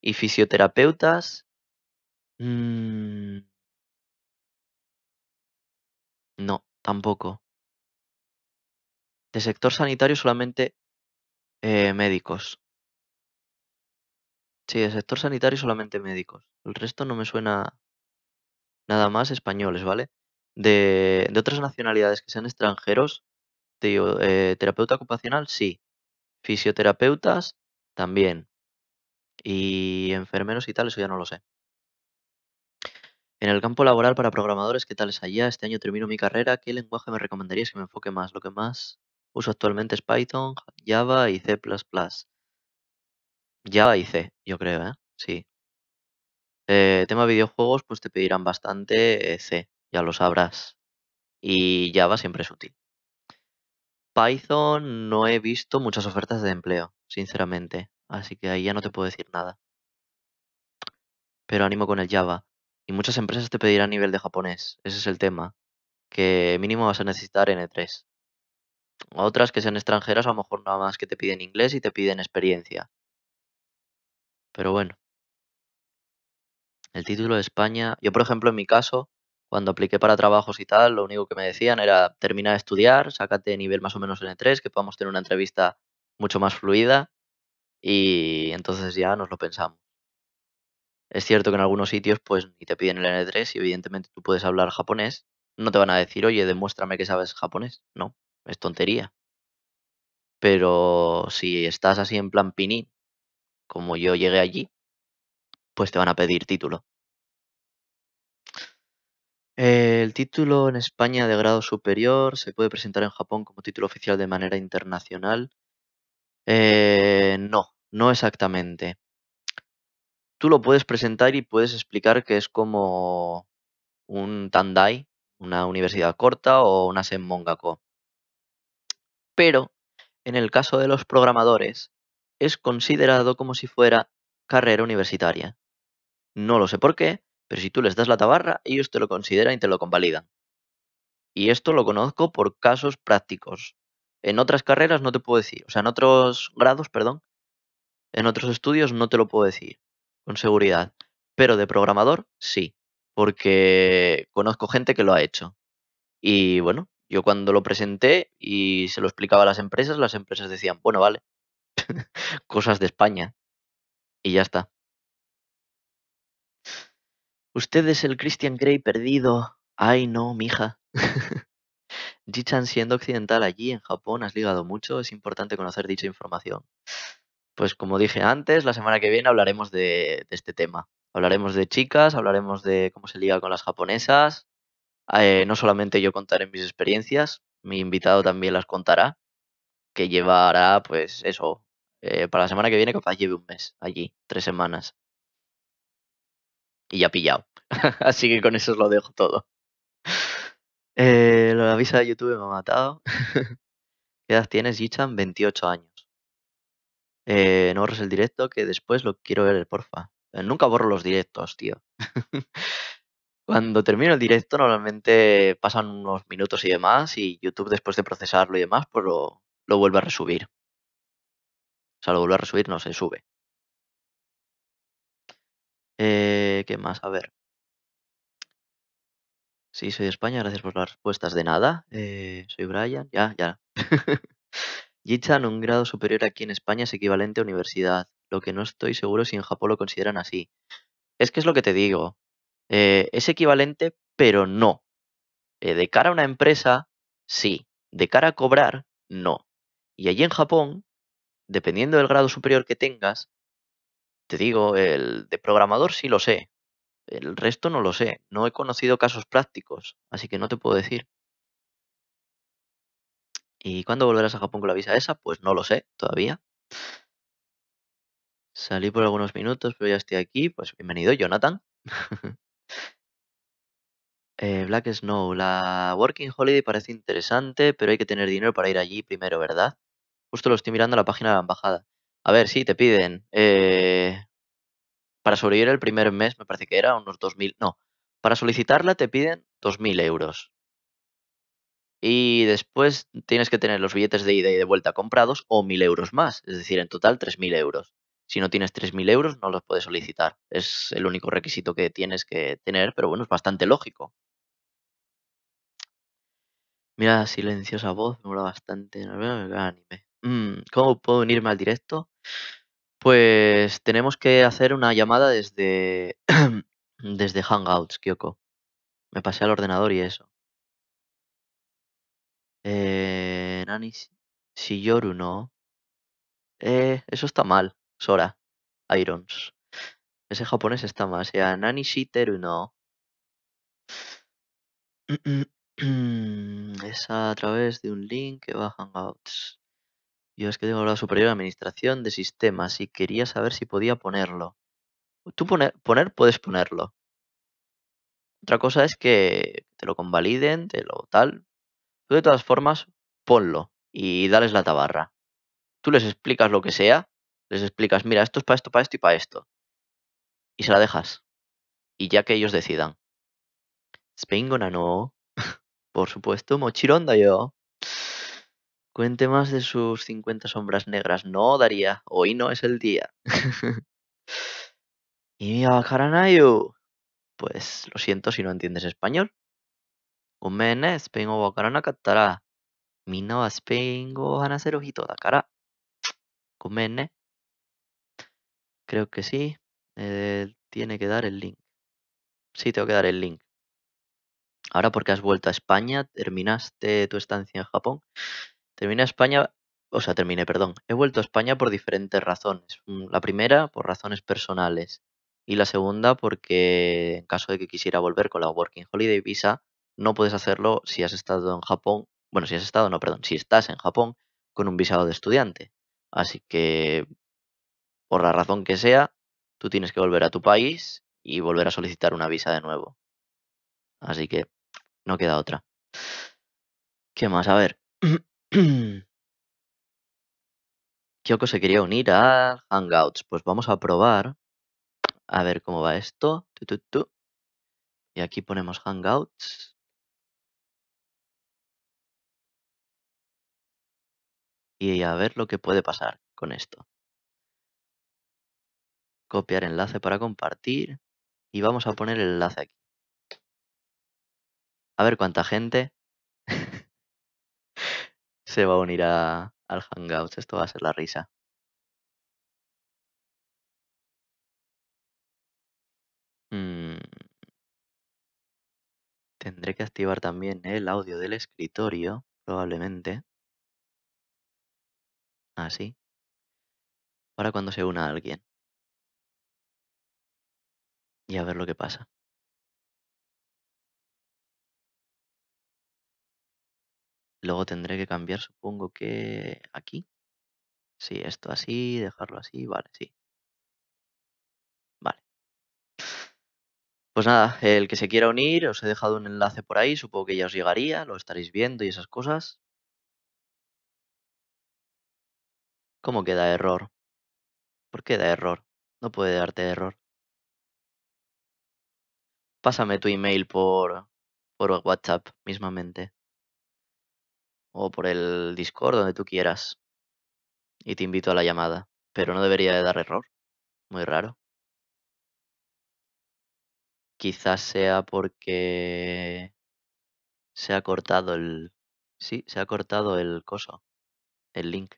Y fisioterapeutas, mm, no, tampoco. De sector sanitario solamente médicos. Sí, de sector sanitario solamente médicos. El resto no me suena nada más españoles, ¿vale? De otras nacionalidades que sean extranjeros, te digo, terapeuta ocupacional, sí. Fisioterapeutas, también. Y enfermeros y tal, eso ya no lo sé. En el campo laboral para programadores, ¿qué tal es allá? Este año termino mi carrera. ¿Qué lenguaje me recomendarías que me enfoque más? Lo que más uso actualmente es Python, Java y C++. Java y C, yo creo, ¿eh? Sí. Tema videojuegos, pues te pedirán bastante C, ya lo sabrás. Y Java siempre es útil. Python no he visto muchas ofertas de empleo, sinceramente. Así que ahí ya no te puedo decir nada. Pero ánimo con el Java. Y muchas empresas te pedirán nivel de japonés. Ese es el tema. Que mínimo vas a necesitar N3. Otras que sean extranjeras, a lo mejor nada más que te piden inglés y te piden experiencia. Pero bueno, el título de España. Yo, por ejemplo, en mi caso, cuando apliqué para trabajos y tal, lo único que me decían era termina de estudiar, sácate nivel más o menos N3, que podamos tener una entrevista mucho más fluida y entonces ya nos lo pensamos. Es cierto que en algunos sitios pues ni te piden el N3 y evidentemente tú puedes hablar japonés. No te van a decir, oye, demuéstrame que sabes japonés. No, es tontería. Pero si estás así en plan pinín, como yo llegué allí, pues te van a pedir título. El título en España de grado superior se puede presentar en Japón como título oficial de manera internacional. No, no exactamente. Tú lo puedes presentar y puedes explicar que es como un Tandai, una universidad corta o una Senmongako. Pero en el caso de los programadores es considerado como si fuera carrera universitaria. No lo sé por qué, Pero si tú les das la tabarra, ellos te lo consideran y te lo convalidan. Y esto lo conozco por casos prácticos. En otras carreras no te puedo decir, o sea, en otros grados, perdón, en otros estudios no te lo puedo decir con seguridad, pero de programador sí, porque conozco gente que lo ha hecho. Y bueno, yo cuando lo presenté y se lo explicaba a las empresas decían, bueno, vale, cosas de España y ya está. Usted es el Christian Grey perdido. Ay, no, mija. Jichan, siendo occidental allí en Japón, has ligado mucho, es importante conocer dicha información. Pues como dije antes, la semana que viene hablaremos de este tema. Hablaremos de chicas, hablaremos de cómo se liga con las japonesas. No solamente yo contaré mis experiencias, mi invitado también las contará, que llevará, pues eso, para la semana que viene capaz lleve un mes allí, 3 semanas, y ya pillado. Así que con eso os lo dejo todo. La visa de YouTube me ha matado. ¿Qué edad tienes, Jichan? 28 años. No borres el directo, que después lo quiero ver, porfa. Nunca borro los directos, tío. Cuando termino el directo, normalmente pasan unos minutos y demás, y YouTube, después de procesarlo y demás, pues lo vuelve a resubir. O sea, lo vuelve a resubir, no se sube. ¿Qué más? A ver. Sí, soy de España, gracias por las respuestas. De nada. Soy Brian. Ya, ya. Jichan, un grado superior aquí en España es equivalente a universidad. Lo que no estoy seguro si en Japón lo consideran así. Es que es lo que te digo. Es equivalente, pero no. De cara a una empresa, sí. De cara a cobrar, no. Y allí en Japón, dependiendo del grado superior que tengas, te digo, el de programador sí lo sé. El resto no lo sé. No he conocido casos prácticos, así que no te puedo decir. ¿Y cuándo volverás a Japón con la visa esa? Pues no lo sé todavía. Salí por algunos minutos, pero ya estoy aquí. Pues bienvenido, Jonathan. Black Snow, la Working Holiday parece interesante, pero hay que tener dinero para ir allí primero, ¿verdad? Justo lo estoy mirando en la página de la embajada. A ver, sí, te piden. Para sobrevivir el primer mes, me parece que era unos 2.000. No, para solicitarla te piden 2.000 euros. Y después tienes que tener los billetes de ida y de vuelta comprados o 1.000 euros más. Es decir, en total 3.000 euros. Si no tienes 3.000 euros, no los puedes solicitar. Es el único requisito que tienes que tener, pero bueno, es bastante lógico. Mira, silenciosa voz, me mola bastante. No veo el anime. ¿Cómo puedo unirme al directo? Pues tenemos que hacer una llamada desde, desde Hangouts, Kyoko. Me pasé al ordenador y eso. Nani Shiyoru no. Eso está mal, Sora. Irons. Ese japonés está mal. O sea, Nani Shiteru no. Es a través de un link que va a Hangouts. Yo es que tengo grado superior en administración de sistemas y quería saber si podía ponerlo. Tú poner puedes ponerlo. Otra cosa es que te lo convaliden, te lo tal. Tú de todas formas, ponlo y dales la tabarra. Tú les explicas lo que sea, les explicas, mira, esto es para esto y para esto. Y se la dejas. Y ya que ellos decidan. Spain no. Por supuesto, Mochironda yo. Cuente más de sus 50 sombras negras. No, Daría. Hoy no es el día. Y mi Bacaranayo. Pues lo siento si no entiendes español. Umene, Spain o Bacarana Katara. Mina wa Spain o Hanasero Hito Dakara. Umene. Creo que sí. Tiene que dar el link. Sí, tengo que dar el link. Ahora porque has vuelto a España, terminaste tu estancia en Japón. Terminé a España, o sea, terminé, perdón. He vuelto a España por diferentes razones. La primera, por razones personales. Y la segunda, porque en caso de que quisiera volver con la Working Holiday Visa, no puedes hacerlo si has estado en Japón. Bueno, si has estado, no, perdón, si estás en Japón con un visado de estudiante. Así que, por la razón que sea, tú tienes que volver a tu país y volver a solicitar una visa de nuevo. Así que no queda otra. ¿Qué más? A ver. Kyoko se quería unir a Hangouts. Pues vamos a probar a ver cómo va esto. Tu, tu, tu. Y aquí ponemos Hangouts. Y a ver lo que puede pasar con esto. Copiar enlace para compartir. Y vamos a poner el enlace aquí. A ver cuánta gente se va a unir al Hangouts. Esto va a ser la risa. Mm, Tendré que activar también el audio del escritorio, probablemente. Así. Para cuando se una alguien. Y a ver lo que pasa. Luego tendré que cambiar, supongo que aquí. Sí, esto así, dejarlo así. Vale, sí. Vale. Pues nada, el que se quiera unir, os he dejado un enlace por ahí, supongo que ya os llegaría, lo estaréis viendo y esas cosas. ¿Cómo que da error? ¿Por qué da error? No puede darte error. Pásame tu email por WhatsApp mismamente. O por el Discord, donde tú quieras. Y te invito a la llamada. Pero no debería de dar error. Muy raro. Quizás sea porque se ha cortado el... Sí, se ha cortado el coso, el link.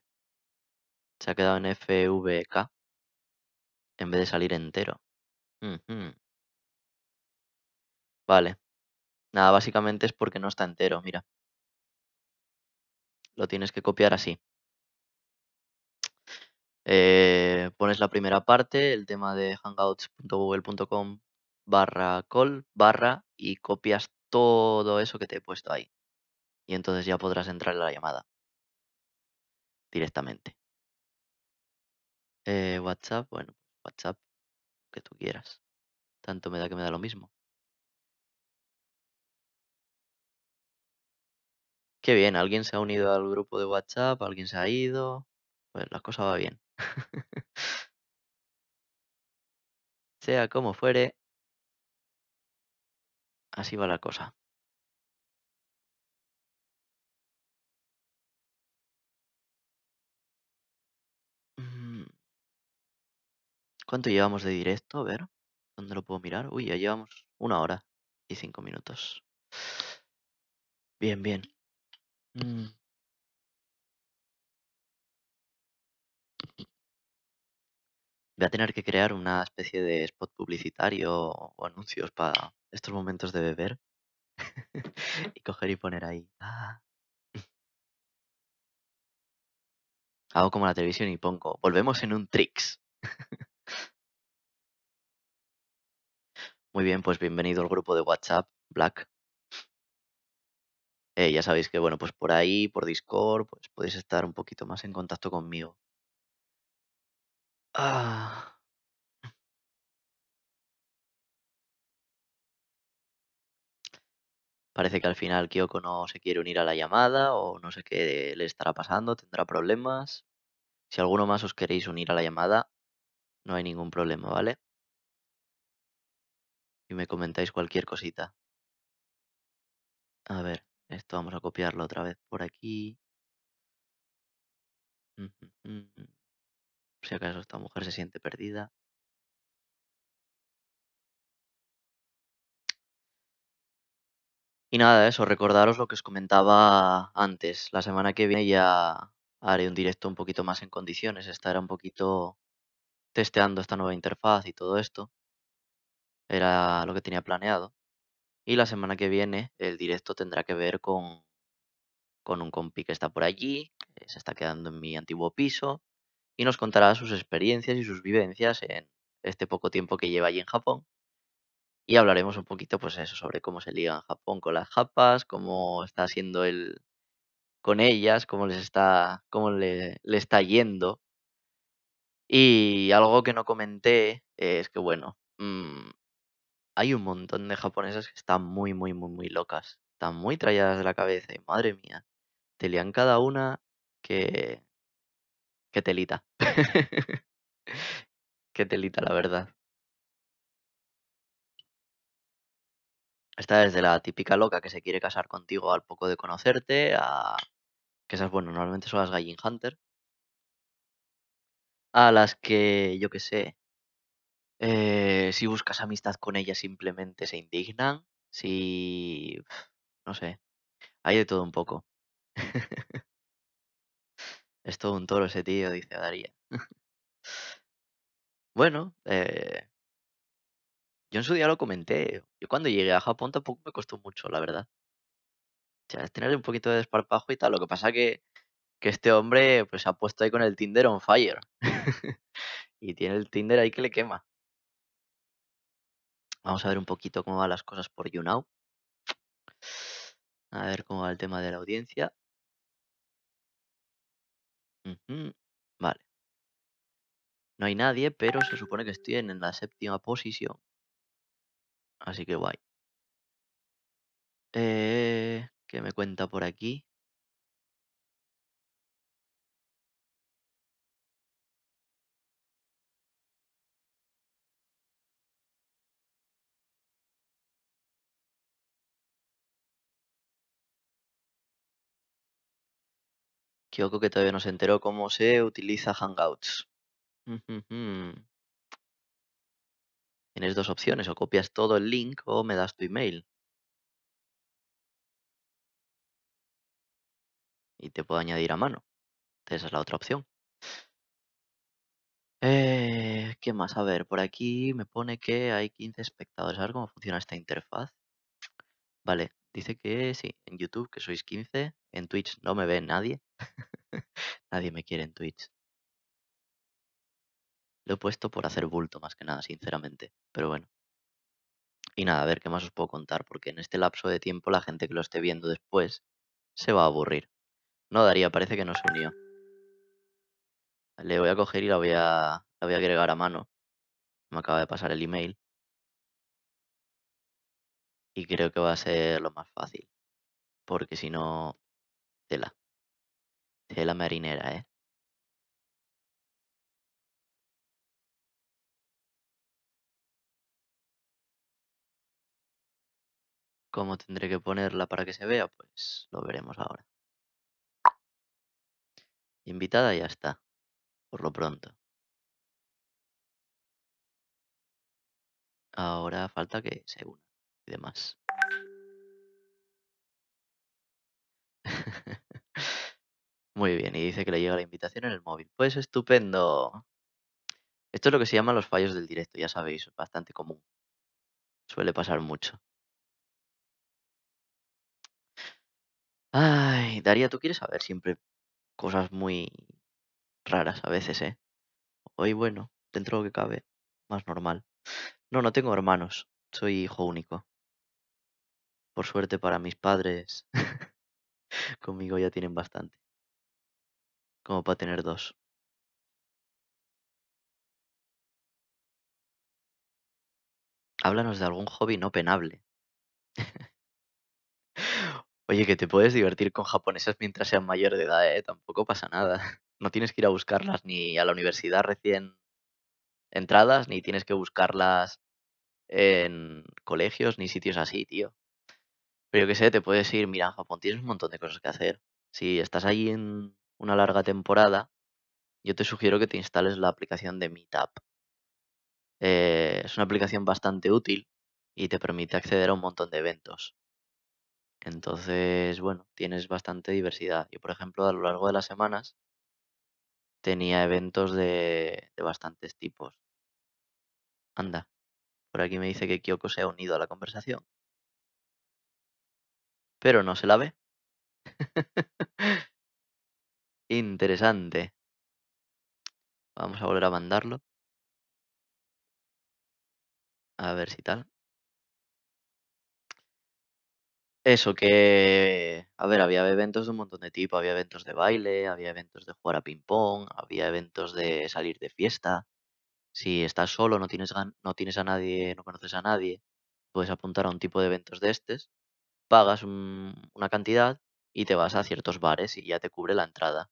Se ha quedado en FVK en vez de salir entero. Ujú. Vale. Nada, básicamente es porque no está entero, mira. Lo tienes que copiar así. Pones la primera parte, el tema de hangouts.google.com/call barra y copias todo eso que te he puesto ahí. Y entonces ya podrás entrar en la llamada directamente. WhatsApp, bueno, WhatsApp, que tú quieras. Tanto me da que me da lo mismo. Qué bien, alguien se ha unido al grupo de WhatsApp, alguien se ha ido. Pues la cosa va bien. Sea como fuere, así va la cosa. Mm, ¿Cuánto llevamos de directo? A ver, ¿dónde lo puedo mirar? Uy, ya llevamos 1 hora y 5 minutos. Bien, bien. Mm, Voy a tener que crear una especie de spot publicitario o anuncios para estos momentos de beber y coger y poner ahí. Hago como la televisión y pongo, volvemos en un Trix. Muy bien, pues bienvenido al grupo de WhatsApp, Black. Ya sabéis que, bueno, pues por ahí, por Discord, pues podéis estar un poquito más en contacto conmigo. Ah, Parece que al final Kyoko no se quiere unir a la llamada o no sé qué le estará pasando, tendrá problemas. Si alguno más os queréis unir a la llamada, no hay ningún problema, ¿vale? Y me comentáis cualquier cosita. A ver, esto vamos a copiarlo otra vez por aquí. Ujú, ujú. Si acaso esta mujer se siente perdida. Y nada, eso, recordaros lo que os comentaba antes. La semana que viene ya haré un directo un poquito más en condiciones. Estaré un poquito testeando esta nueva interfaz y todo esto. Era lo que tenía planeado. Y la semana que viene el directo tendrá que ver con un compi que está por allí, que se está quedando en mi antiguo piso, y nos contará sus experiencias y sus vivencias en este poco tiempo que lleva allí en Japón. Y hablaremos un poquito, pues eso, sobre cómo se liga en Japón con las japas, cómo está siendo el con ellas, cómo le está yendo. Y algo que no comenté es que, bueno, hay un montón de japonesas que están muy, muy, muy, muy locas. Están muy tralladas de la cabeza y madre mía, te lían cada una que, que telita. Que telita, la verdad. Está desde la típica loca que se quiere casar contigo al poco de conocerte, a que esas, bueno, normalmente son las Galleen Hunter, a las que, yo qué sé, si buscas amistad con ellas simplemente se indignan, si, no sé, hay de todo un poco. Es todo un toro ese tío, dice Daría. Bueno, yo en su día lo comenté. Yo cuando llegué a Japón tampoco me costó mucho, la verdad. O sea, es tener un poquito de desparpajo y tal. Lo que pasa que este hombre pues se ha puesto ahí con el Tinder on fire. Y tiene el Tinder ahí que le quema. Vamos a ver un poquito cómo van las cosas por YouNow. A ver cómo va el tema de la audiencia. Ujú. Vale, no hay nadie, pero se supone que estoy en la séptima posición. Así que guay. ¿Qué me cuenta por aquí? Kyoko que todavía no se enteró cómo se utiliza Hangouts. Ujujú. Tienes dos opciones, o copias todo el link o me das tu email y te puedo añadir a mano. Esa es la otra opción. ¿Qué más? A ver, por aquí me pone que hay 15 espectadores. A ver cómo funciona esta interfaz. Vale, dice que sí, en YouTube que sois 15, en Twitch no me ve nadie. Nadie me quiere en Twitch. Lo he puesto por hacer bulto más que nada, sinceramente. Pero bueno. Y nada, a ver qué más os puedo contar, porque en este lapso de tiempo la gente que lo esté viendo después se va a aburrir. No, Daría, parece que no se unió. Le voy a coger y la voy a agregar a mano. Me acaba de pasar el email y creo que va a ser lo más fácil, porque si no, tela, tela marinera, ¿eh? ¿Cómo tendré que ponerla para que se vea? Pues lo veremos ahora. Invitada ya está, por lo pronto. Ahora falta que se una y demás. Muy bien, y dice que le llega la invitación en el móvil. Pues estupendo. Esto es lo que se llaman los fallos del directo, ya sabéis, es bastante común. Suele pasar mucho. Ay, Daría, tú quieres saber siempre cosas muy raras a veces, ¿eh? Hoy, bueno, dentro de lo que cabe, más normal. No, no tengo hermanos, soy hijo único. Por suerte para mis padres, conmigo ya tienen bastante, como para tener dos. Háblanos de algún hobby no penable. Oye, que te puedes divertir con japonesas mientras sean mayor de edad, ¿eh? Tampoco pasa nada. No tienes que ir a buscarlas ni a la universidad recién entradas, ni tienes que buscarlas en colegios, ni sitios así, tío. Pero yo qué sé, te puedes ir, mira, en Japón tienes un montón de cosas que hacer. Si estás ahí en una larga temporada, yo te sugiero que te instales la aplicación de Meetup. Es una aplicación bastante útil y te permite acceder a un montón de eventos. Entonces, bueno, tienes bastante diversidad. Yo, por ejemplo, a lo largo de las semanas tenía eventos de bastantes tipos. Anda, por aquí me dice que Kyoko se ha unido a la conversación, pero no se la ve. Interesante. Vamos a volver a mandarlo, a ver si tal. Eso que, a ver, había eventos de un montón de tipo, había eventos de baile, había eventos de jugar a ping pong, había eventos de salir de fiesta. Si estás solo, no tienes a nadie, no conoces a nadie, puedes apuntar a un tipo de eventos de estos, pagas una cantidad y te vas a ciertos bares y ya te cubre la entrada.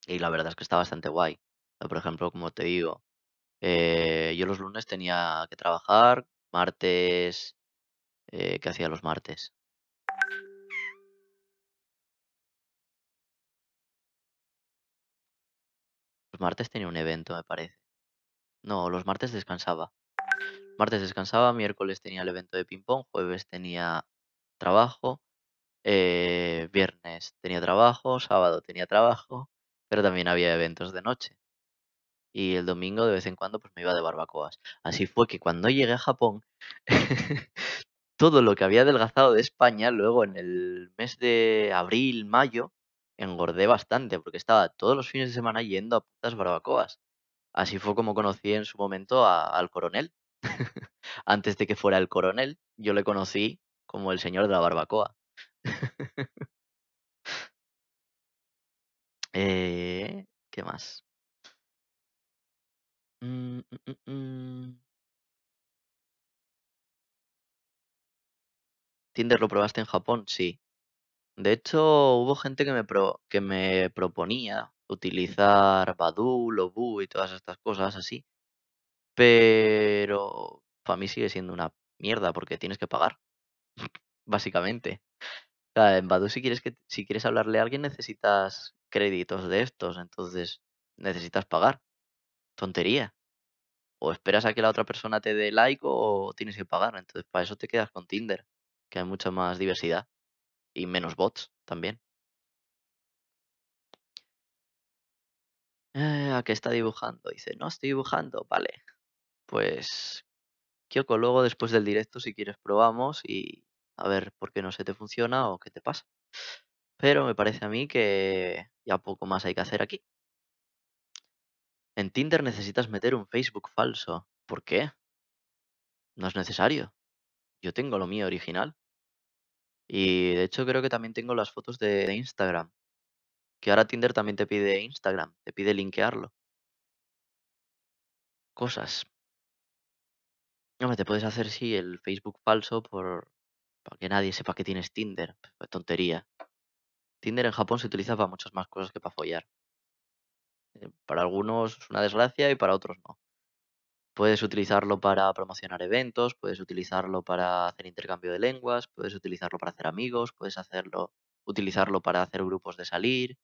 Y la verdad es que está bastante guay. Por ejemplo, como te digo, yo los lunes tenía que trabajar, Martes, ¿qué hacía los martes? Los martes tenía un evento, me parece. No, los martes descansaba. Martes descansaba, miércoles tenía el evento de ping pong, jueves tenía trabajo, viernes tenía trabajo, sábado tenía trabajo, pero también había eventos de noche. Y el domingo de vez en cuando pues me iba de barbacoas. Así fue que cuando llegué a Japón, todo lo que había adelgazado de España, luego en el mes de abril, mayo, engordé bastante porque estaba todos los fines de semana yendo a putas barbacoas. Así fue como conocí en su momento al coronel. Antes de que fuera el coronel, yo le conocí como el señor de la barbacoa. ¿Qué más? Mm, mm, mm, mm. ¿Tinder lo probaste en Japón? Sí. De hecho, hubo gente que me proponía utilizar Badoo, Lovoo y todas estas cosas así, pero para mí sigue siendo una mierda porque tienes que pagar, básicamente. O sea, en Badoo si quieres hablarle a alguien necesitas créditos de estos, entonces necesitas pagar. Tontería. O esperas a que la otra persona te dé like o tienes que pagar. Entonces, para eso te quedas con Tinder, que hay mucha más diversidad y menos bots también. ¿A qué está dibujando? Dice, no estoy dibujando. Vale, pues Kyoko, luego después del directo, si quieres, probamos y a ver por qué no se te funciona o qué te pasa. Pero me parece a mí que ya poco más hay que hacer aquí. En Tinder necesitas meter un Facebook falso. ¿Por qué? No es necesario. Yo tengo lo mío original. Y de hecho creo que también tengo las fotos de Instagram. Que ahora Tinder también te pide Instagram, te pide linkearlo. Cosas. Hombre, te puedes hacer, sí, el Facebook falso para que nadie sepa que tienes Tinder. Pues tontería. Tinder en Japón se utiliza para muchas más cosas que para follar. Para algunos es una desgracia y para otros no. Puedes utilizarlo para promocionar eventos, puedes utilizarlo para hacer intercambio de lenguas, puedes utilizarlo para hacer amigos, utilizarlo para hacer grupos de salir.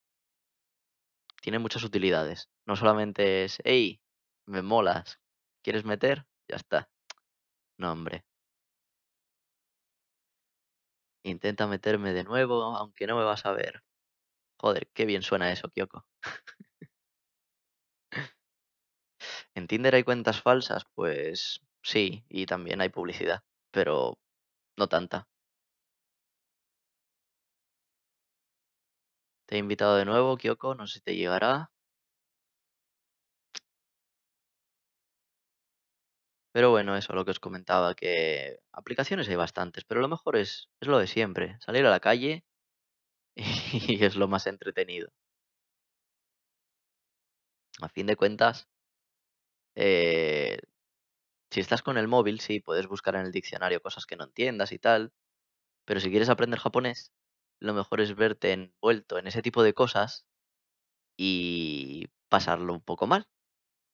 Tiene muchas utilidades. No solamente es, hey, me molas, ¿quieres meter? Ya está. No, hombre. Intenta meterme de nuevo, aunque no me vas a ver. Joder, qué bien suena eso, Kyoko. ¿En Tinder hay cuentas falsas? Pues sí, y también hay publicidad, pero no tanta. Te he invitado de nuevo, Kyoko, no sé si te llegará. Pero bueno, eso, lo que os comentaba, que aplicaciones hay bastantes, pero lo mejor es lo de siempre, salir a la calle y es lo más entretenido. A fin de cuentas, eh, si estás con el móvil, sí, puedes buscar en el diccionario cosas que no entiendas y tal, pero si quieres aprender japonés, lo mejor es verte envuelto en ese tipo de cosas y pasarlo un poco mal.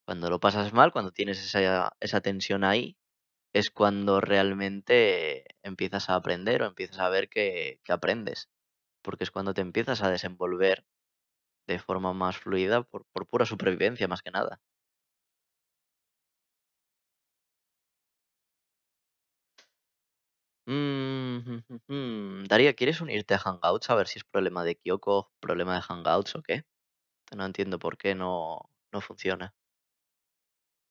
Cuando lo pasas mal, cuando tienes esa tensión ahí, es cuando realmente empiezas a aprender o empiezas a ver que aprendes, porque es cuando te empiezas a desenvolver de forma más fluida por pura supervivencia, más que nada. Daría, ¿quieres unirte a Hangouts a ver si es problema de Kyoko, problema de Hangouts o qué? No entiendo por qué no funciona.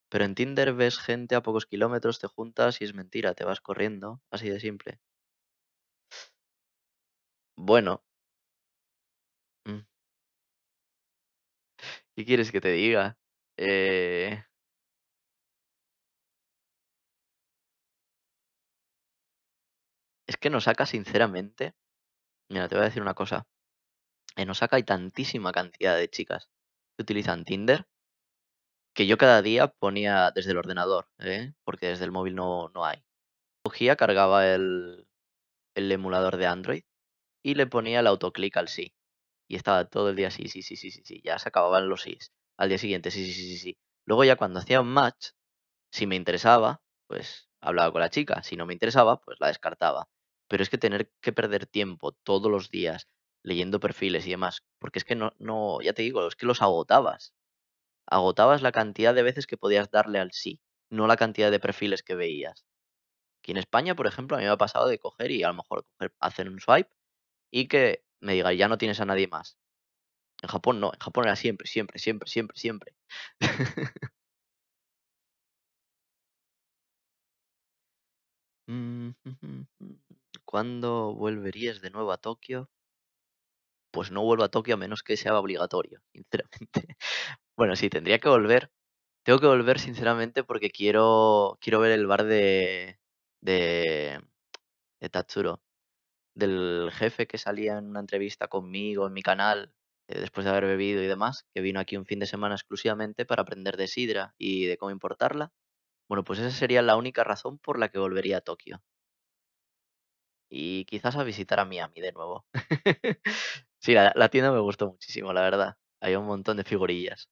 Pero en Tinder ves gente a pocos kilómetros, te juntas y es mentira, te vas corriendo, así de simple. Bueno, mm, ¿qué quieres que te diga? Eh, es que en Osaka, sinceramente, mira, te voy a decir una cosa. En Osaka hay tantísima cantidad de chicas que utilizan Tinder que yo cada día ponía desde el ordenador, ¿eh? Porque desde el móvil no hay. Cogía, cargaba el emulador de Android y le ponía el autoclick al sí. Y estaba todo el día sí, sí, sí, sí, sí, sí. Ya se acababan los sís. Al día siguiente, sí, sí, sí, sí, sí. Luego ya cuando hacía un match, si me interesaba, pues hablaba con la chica. Si no me interesaba, pues la descartaba. Pero es que tener que perder tiempo todos los días leyendo perfiles y demás, porque es que no, ya te digo, es que los agotabas. Agotabas la cantidad de veces que podías darle al sí, no la cantidad de perfiles que veías. Aquí en España, por ejemplo, a mí me ha pasado de coger y a lo mejor hacer un swipe y que me diga, ya no tienes a nadie más. En Japón no, en Japón era siempre, siempre, siempre, siempre, siempre. Mm, ¿Cuándo volverías de nuevo a Tokio? Pues no vuelvo a Tokio a menos que sea obligatorio, sinceramente. Bueno, sí, tendría que volver. Tengo que volver, sinceramente, porque quiero ver el bar de, de Tatsuro, del jefe que salía en una entrevista conmigo en mi canal, después de haber bebido y demás, que vino aquí un fin de semana exclusivamente para aprender de sidra y de cómo importarla. Bueno, pues esa sería la única razón por la que volvería a Tokio. Y quizás a visitar a Miami de nuevo. Sí, la tienda me gustó muchísimo, la verdad. Hay un montón de figurillas.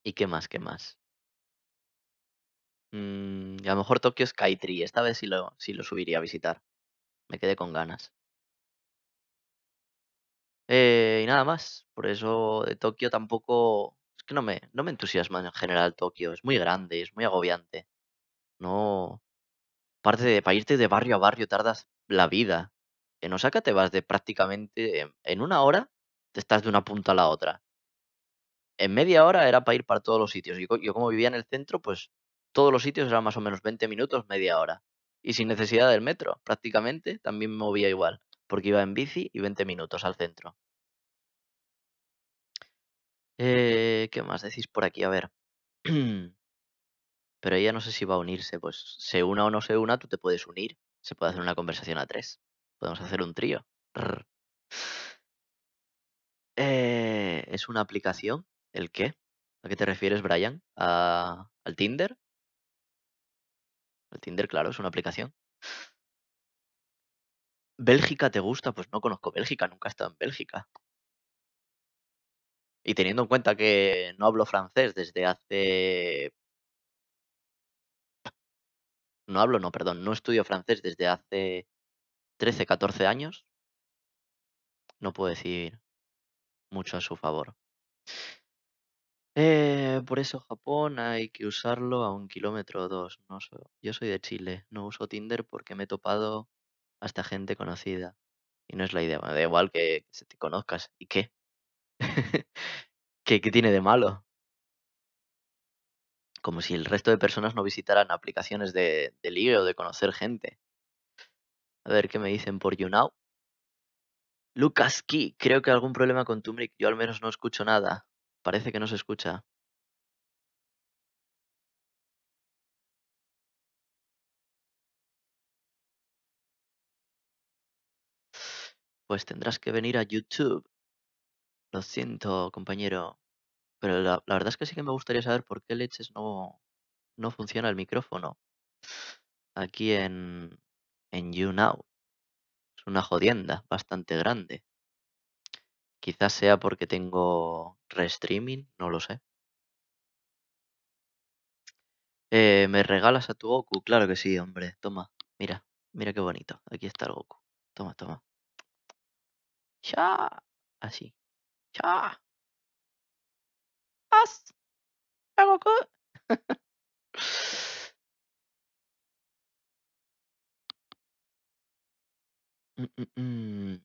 ¿Y qué más? ¿Qué más? Y a lo mejor Tokio Skytree. Esta vez sí lo subiría a visitar. Me quedé con ganas. Y nada más. Por eso de Tokio tampoco. Es que no me entusiasma en general Tokio. Es muy grande, es muy agobiante. No. Aparte de para irte de barrio a barrio tardas la vida. En Osaka te vas de prácticamente en una hora te estás de una punta a la otra. En media hora era para ir para todos los sitios. Yo como vivía en el centro, pues todos los sitios eran más o menos 20 minutos, media hora. Y sin necesidad del metro, prácticamente también me movía igual, porque iba en bici y 20 minutos al centro. ¿Qué más decís por aquí? A ver. Pero ella no sé si va a unirse, pues se una o no se una, tú te puedes unir. Se puede hacer una conversación a tres. Podemos hacer un trío. Rr. ¿Es una aplicación? ¿El qué? ¿A qué te refieres, Brian? ¿Al Tinder? El Tinder, claro, es una aplicación. ¿Bélgica te gusta? Pues no conozco Bélgica, nunca he estado en Bélgica. Y teniendo en cuenta que no hablo francés desde hace... No hablo, no, perdón, no estudio francés desde hace 13, 14 años, no puedo decir mucho a su favor. Por eso Japón hay que usarlo a 1 kilómetro o 2. No yo soy de Chile, no uso Tinder porque me he topado hasta gente conocida. Y no es la idea, me da igual que se te conozcas. ¿Y qué? ¿Qué tiene de malo? Como si el resto de personas no visitaran aplicaciones de ligue o de conocer gente. A ver qué me dicen por YouNow. Lucas Key, creo que algún problema con Turmeric. Yo al menos no escucho nada. Parece que no se escucha. Pues tendrás que venir a YouTube. Lo siento, compañero. Pero la verdad es que sí que me gustaría saber por qué leches no funciona el micrófono aquí en YouNow. Es una jodienda bastante grande. Quizás sea porque tengo restreaming, no lo sé. ¿Me regalas a tu Goku? Claro que sí, hombre. Toma, mira, mira qué bonito. Aquí está el Goku. Toma, toma. ¡Ya! Así. ¡Ya! ¡As! ¡Ya, Goku! Mm, mm, mm.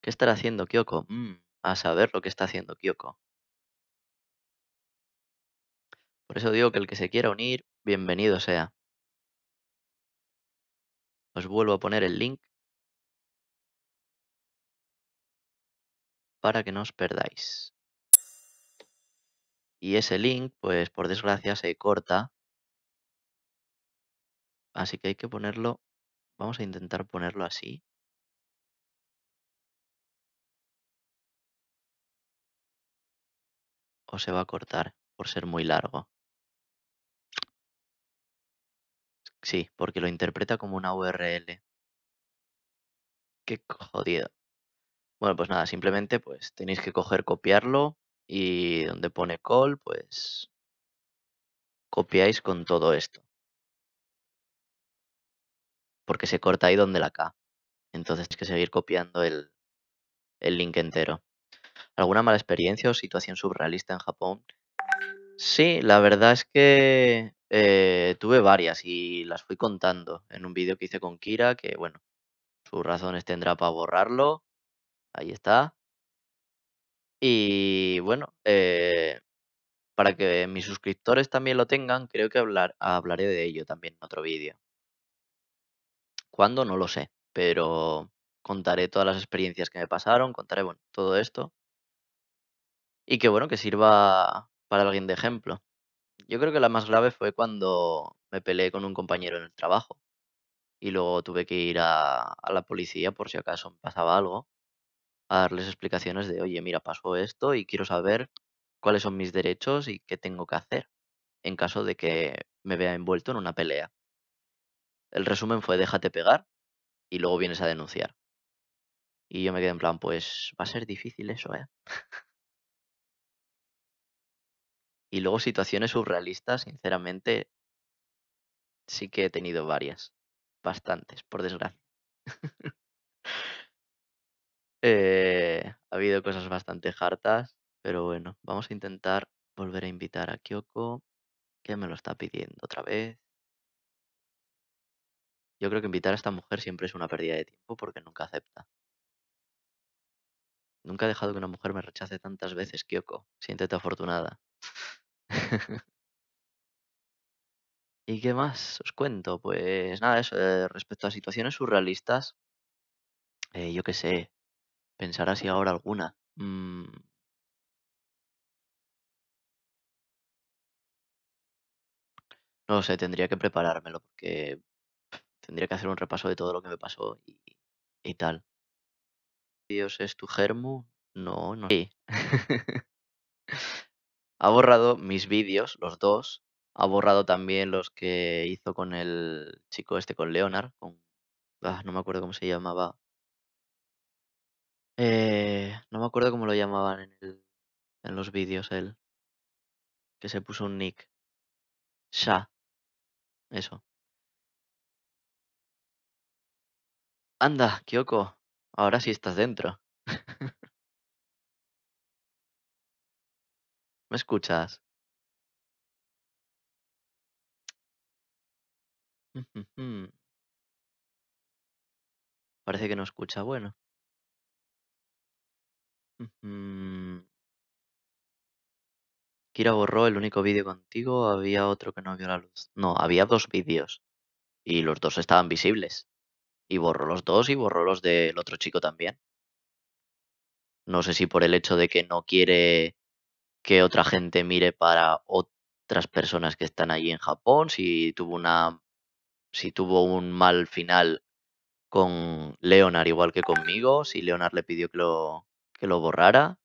¿Qué estará haciendo Kyoko? A saber lo que está haciendo Kyoko. Por eso digo que el que se quiera unir, bienvenido sea. Os vuelvo a poner el link para que no os perdáis. Y ese link, pues por desgracia, se corta. Así que hay que ponerlo. Vamos a intentar ponerlo así. O se va a cortar por ser muy largo. Sí, porque lo interpreta como una URL. Qué jodido. Bueno, pues nada, simplemente pues tenéis que copiarlo y donde pone call, pues copiáis con todo esto, porque se corta ahí donde la K. Entonces tienes que seguir copiando el link entero. ¿Alguna mala experiencia o situación surrealista en Japón? Sí, la verdad es que tuve varias y las fui contando en un vídeo que hice con Kira, que bueno, sus razones tendrá para borrarlo, ahí está. Y bueno, para que mis suscriptores también lo tengan, creo que hablaré de ello también en otro vídeo. ¿Cuándo? No lo sé, pero contaré todas las experiencias que me pasaron, contaré, bueno, todo esto y que bueno, que sirva para alguien de ejemplo. Yo creo que la más grave fue cuando me peleé con un compañero en el trabajo y luego tuve que ir a la policía por si acaso me pasaba algo, a darles explicaciones de, oye, mira, pasó esto y quiero saber cuáles son mis derechos y qué tengo que hacer en caso de que me vea envuelto en una pelea. El resumen fue déjate pegar y luego vienes a denunciar. Y yo me quedé en plan, pues va a ser difícil eso, ¿eh? Y luego situaciones surrealistas, sinceramente, sí que he tenido varias, bastantes, por desgracia. Ha habido cosas bastante hartas, pero bueno, vamos a intentar volver a invitar a Kyoko, que me lo está pidiendo otra vez. Yo creo que invitar a esta mujer siempre es una pérdida de tiempo porque nunca acepta. Nunca he dejado que una mujer me rechace tantas veces, Kyoko. Siéntete afortunada. ¿Y qué más os cuento? Pues nada, eso, respecto a situaciones surrealistas, yo qué sé, pensar así ahora alguna. No lo sé, tendría que preparármelo porque tendría que hacer un repaso de todo lo que me pasó y tal. ¿Dios es tu germu? No, no. Sí. Ha borrado mis vídeos, los dos. Ha borrado también los que hizo con el chico este, con Leonard, no me acuerdo cómo se llamaba. No me acuerdo cómo lo llamaban en los vídeos él, que se puso un nick. Sha, eso. Anda, Kyoko, ahora sí estás dentro. ¿Me escuchas? Parece que no escucha. Bueno. Kira borró el único vídeo contigo, había otro que no vio la luz. No, había dos vídeos y los dos estaban visibles. Y borró los dos y borró los del otro chico también. No sé si por el hecho de que no quiere que otra gente mire para otras personas que están allí en Japón, si tuvo un mal final con Leonard igual que conmigo, si Leonard le pidió que lo borrara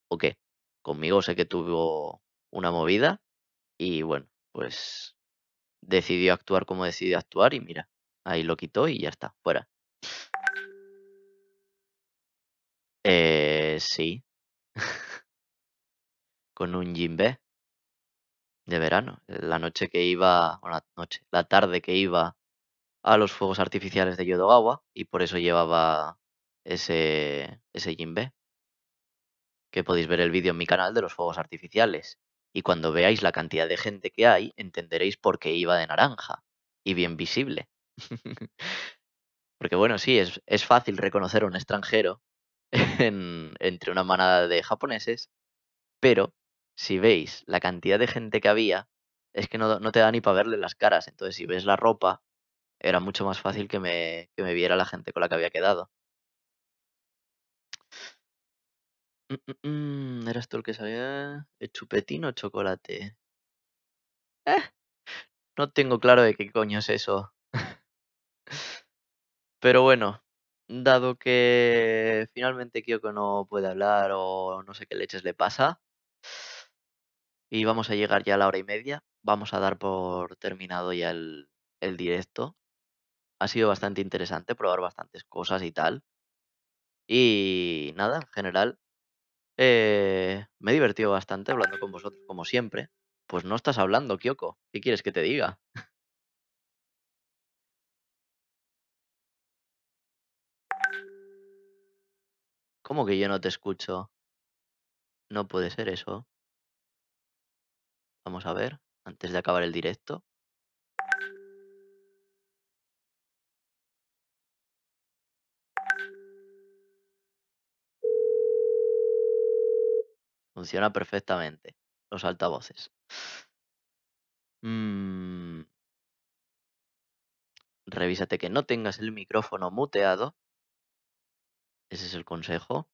o qué. Conmigo sé que tuvo una movida y bueno, pues decidió actuar como decidió actuar y mira, ahí lo quitó y ya está, fuera. Sí, con un Jinbe de verano. La noche que iba, bueno, la noche, la tarde que iba a los fuegos artificiales de Yodogawa y por eso llevaba ese Jinbe, que podéis ver el vídeo en mi canal de los fuegos artificiales. Y cuando veáis la cantidad de gente que hay, entenderéis por qué iba de naranja y bien visible. Porque bueno, sí, es fácil reconocer a un extranjero entre una manada de japoneses, pero si veis la cantidad de gente que había, es que no te da ni para verle las caras. Entonces, si ves la ropa, era mucho más fácil que me viera la gente con la que había quedado. ¿Eras tú el que salía? ¿El chupetín o chocolate? Eh, no tengo claro de qué coño es eso. Pero bueno, dado que finalmente Kyoko no puede hablar o no sé qué leches le pasa, y vamos a llegar ya a la hora y media, vamos a dar por terminado ya el directo. Ha sido bastante interesante probar bastantes cosas y tal. Y nada, en general, me he divertido bastante hablando con vosotros, como siempre, Pues no estás hablando, Kyoko. ¿Qué quieres que te diga? ¿Cómo que yo no te escucho? No puede ser eso. Vamos a ver, antes de acabar el directo. Funciona perfectamente. Los altavoces. Mm, revísate que no tengas el micrófono muteado. Ese es el consejo.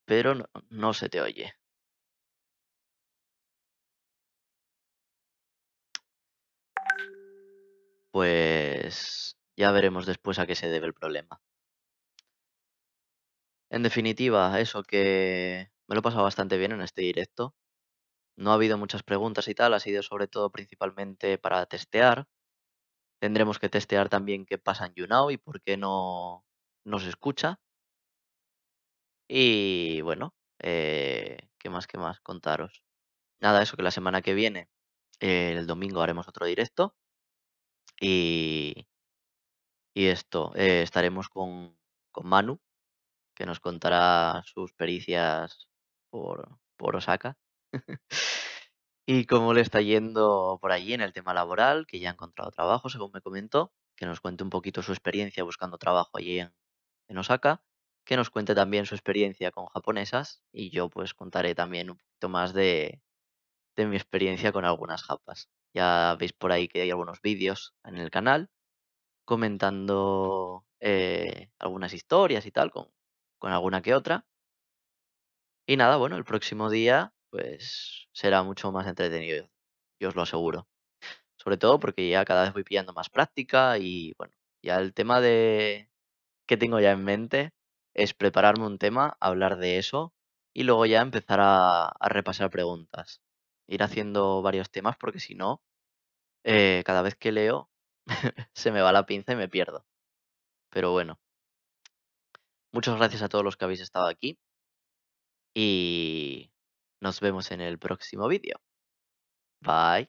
Pero no se te oye. Pues ya veremos después a qué se debe el problema. En definitiva, eso que me lo he pasado bastante bien en este directo. No ha habido muchas preguntas y tal, ha sido sobre todo principalmente para testear. Tendremos que testear también qué pasa en YouNow y por qué no se escucha. Y bueno, qué más contaros? Nada, eso que la semana que viene, el domingo haremos otro directo y, y esto, estaremos con Manu, que nos contará sus pericias por Osaka. Y cómo le está yendo por allí en el tema laboral, que ya ha encontrado trabajo, según me comentó, que nos cuente un poquito su experiencia buscando trabajo allí en Osaka, que nos cuente también su experiencia con japonesas y yo pues contaré también un poquito más de mi experiencia con algunas japas. Ya veis por ahí que hay algunos vídeos en el canal comentando algunas historias y tal, con alguna que otra. Y nada, bueno, el próximo día pues será mucho más entretenido, yo os lo aseguro. Sobre todo porque ya cada vez voy pillando más práctica y bueno, ya el tema de que tengo ya en mente es prepararme un tema, hablar de eso y luego ya empezar a repasar preguntas. Ir haciendo varios temas porque si no, cada vez que leo se me va la pinza y me pierdo. Pero bueno, muchas gracias a todos los que habéis estado aquí y nos vemos en el próximo vídeo. Bye.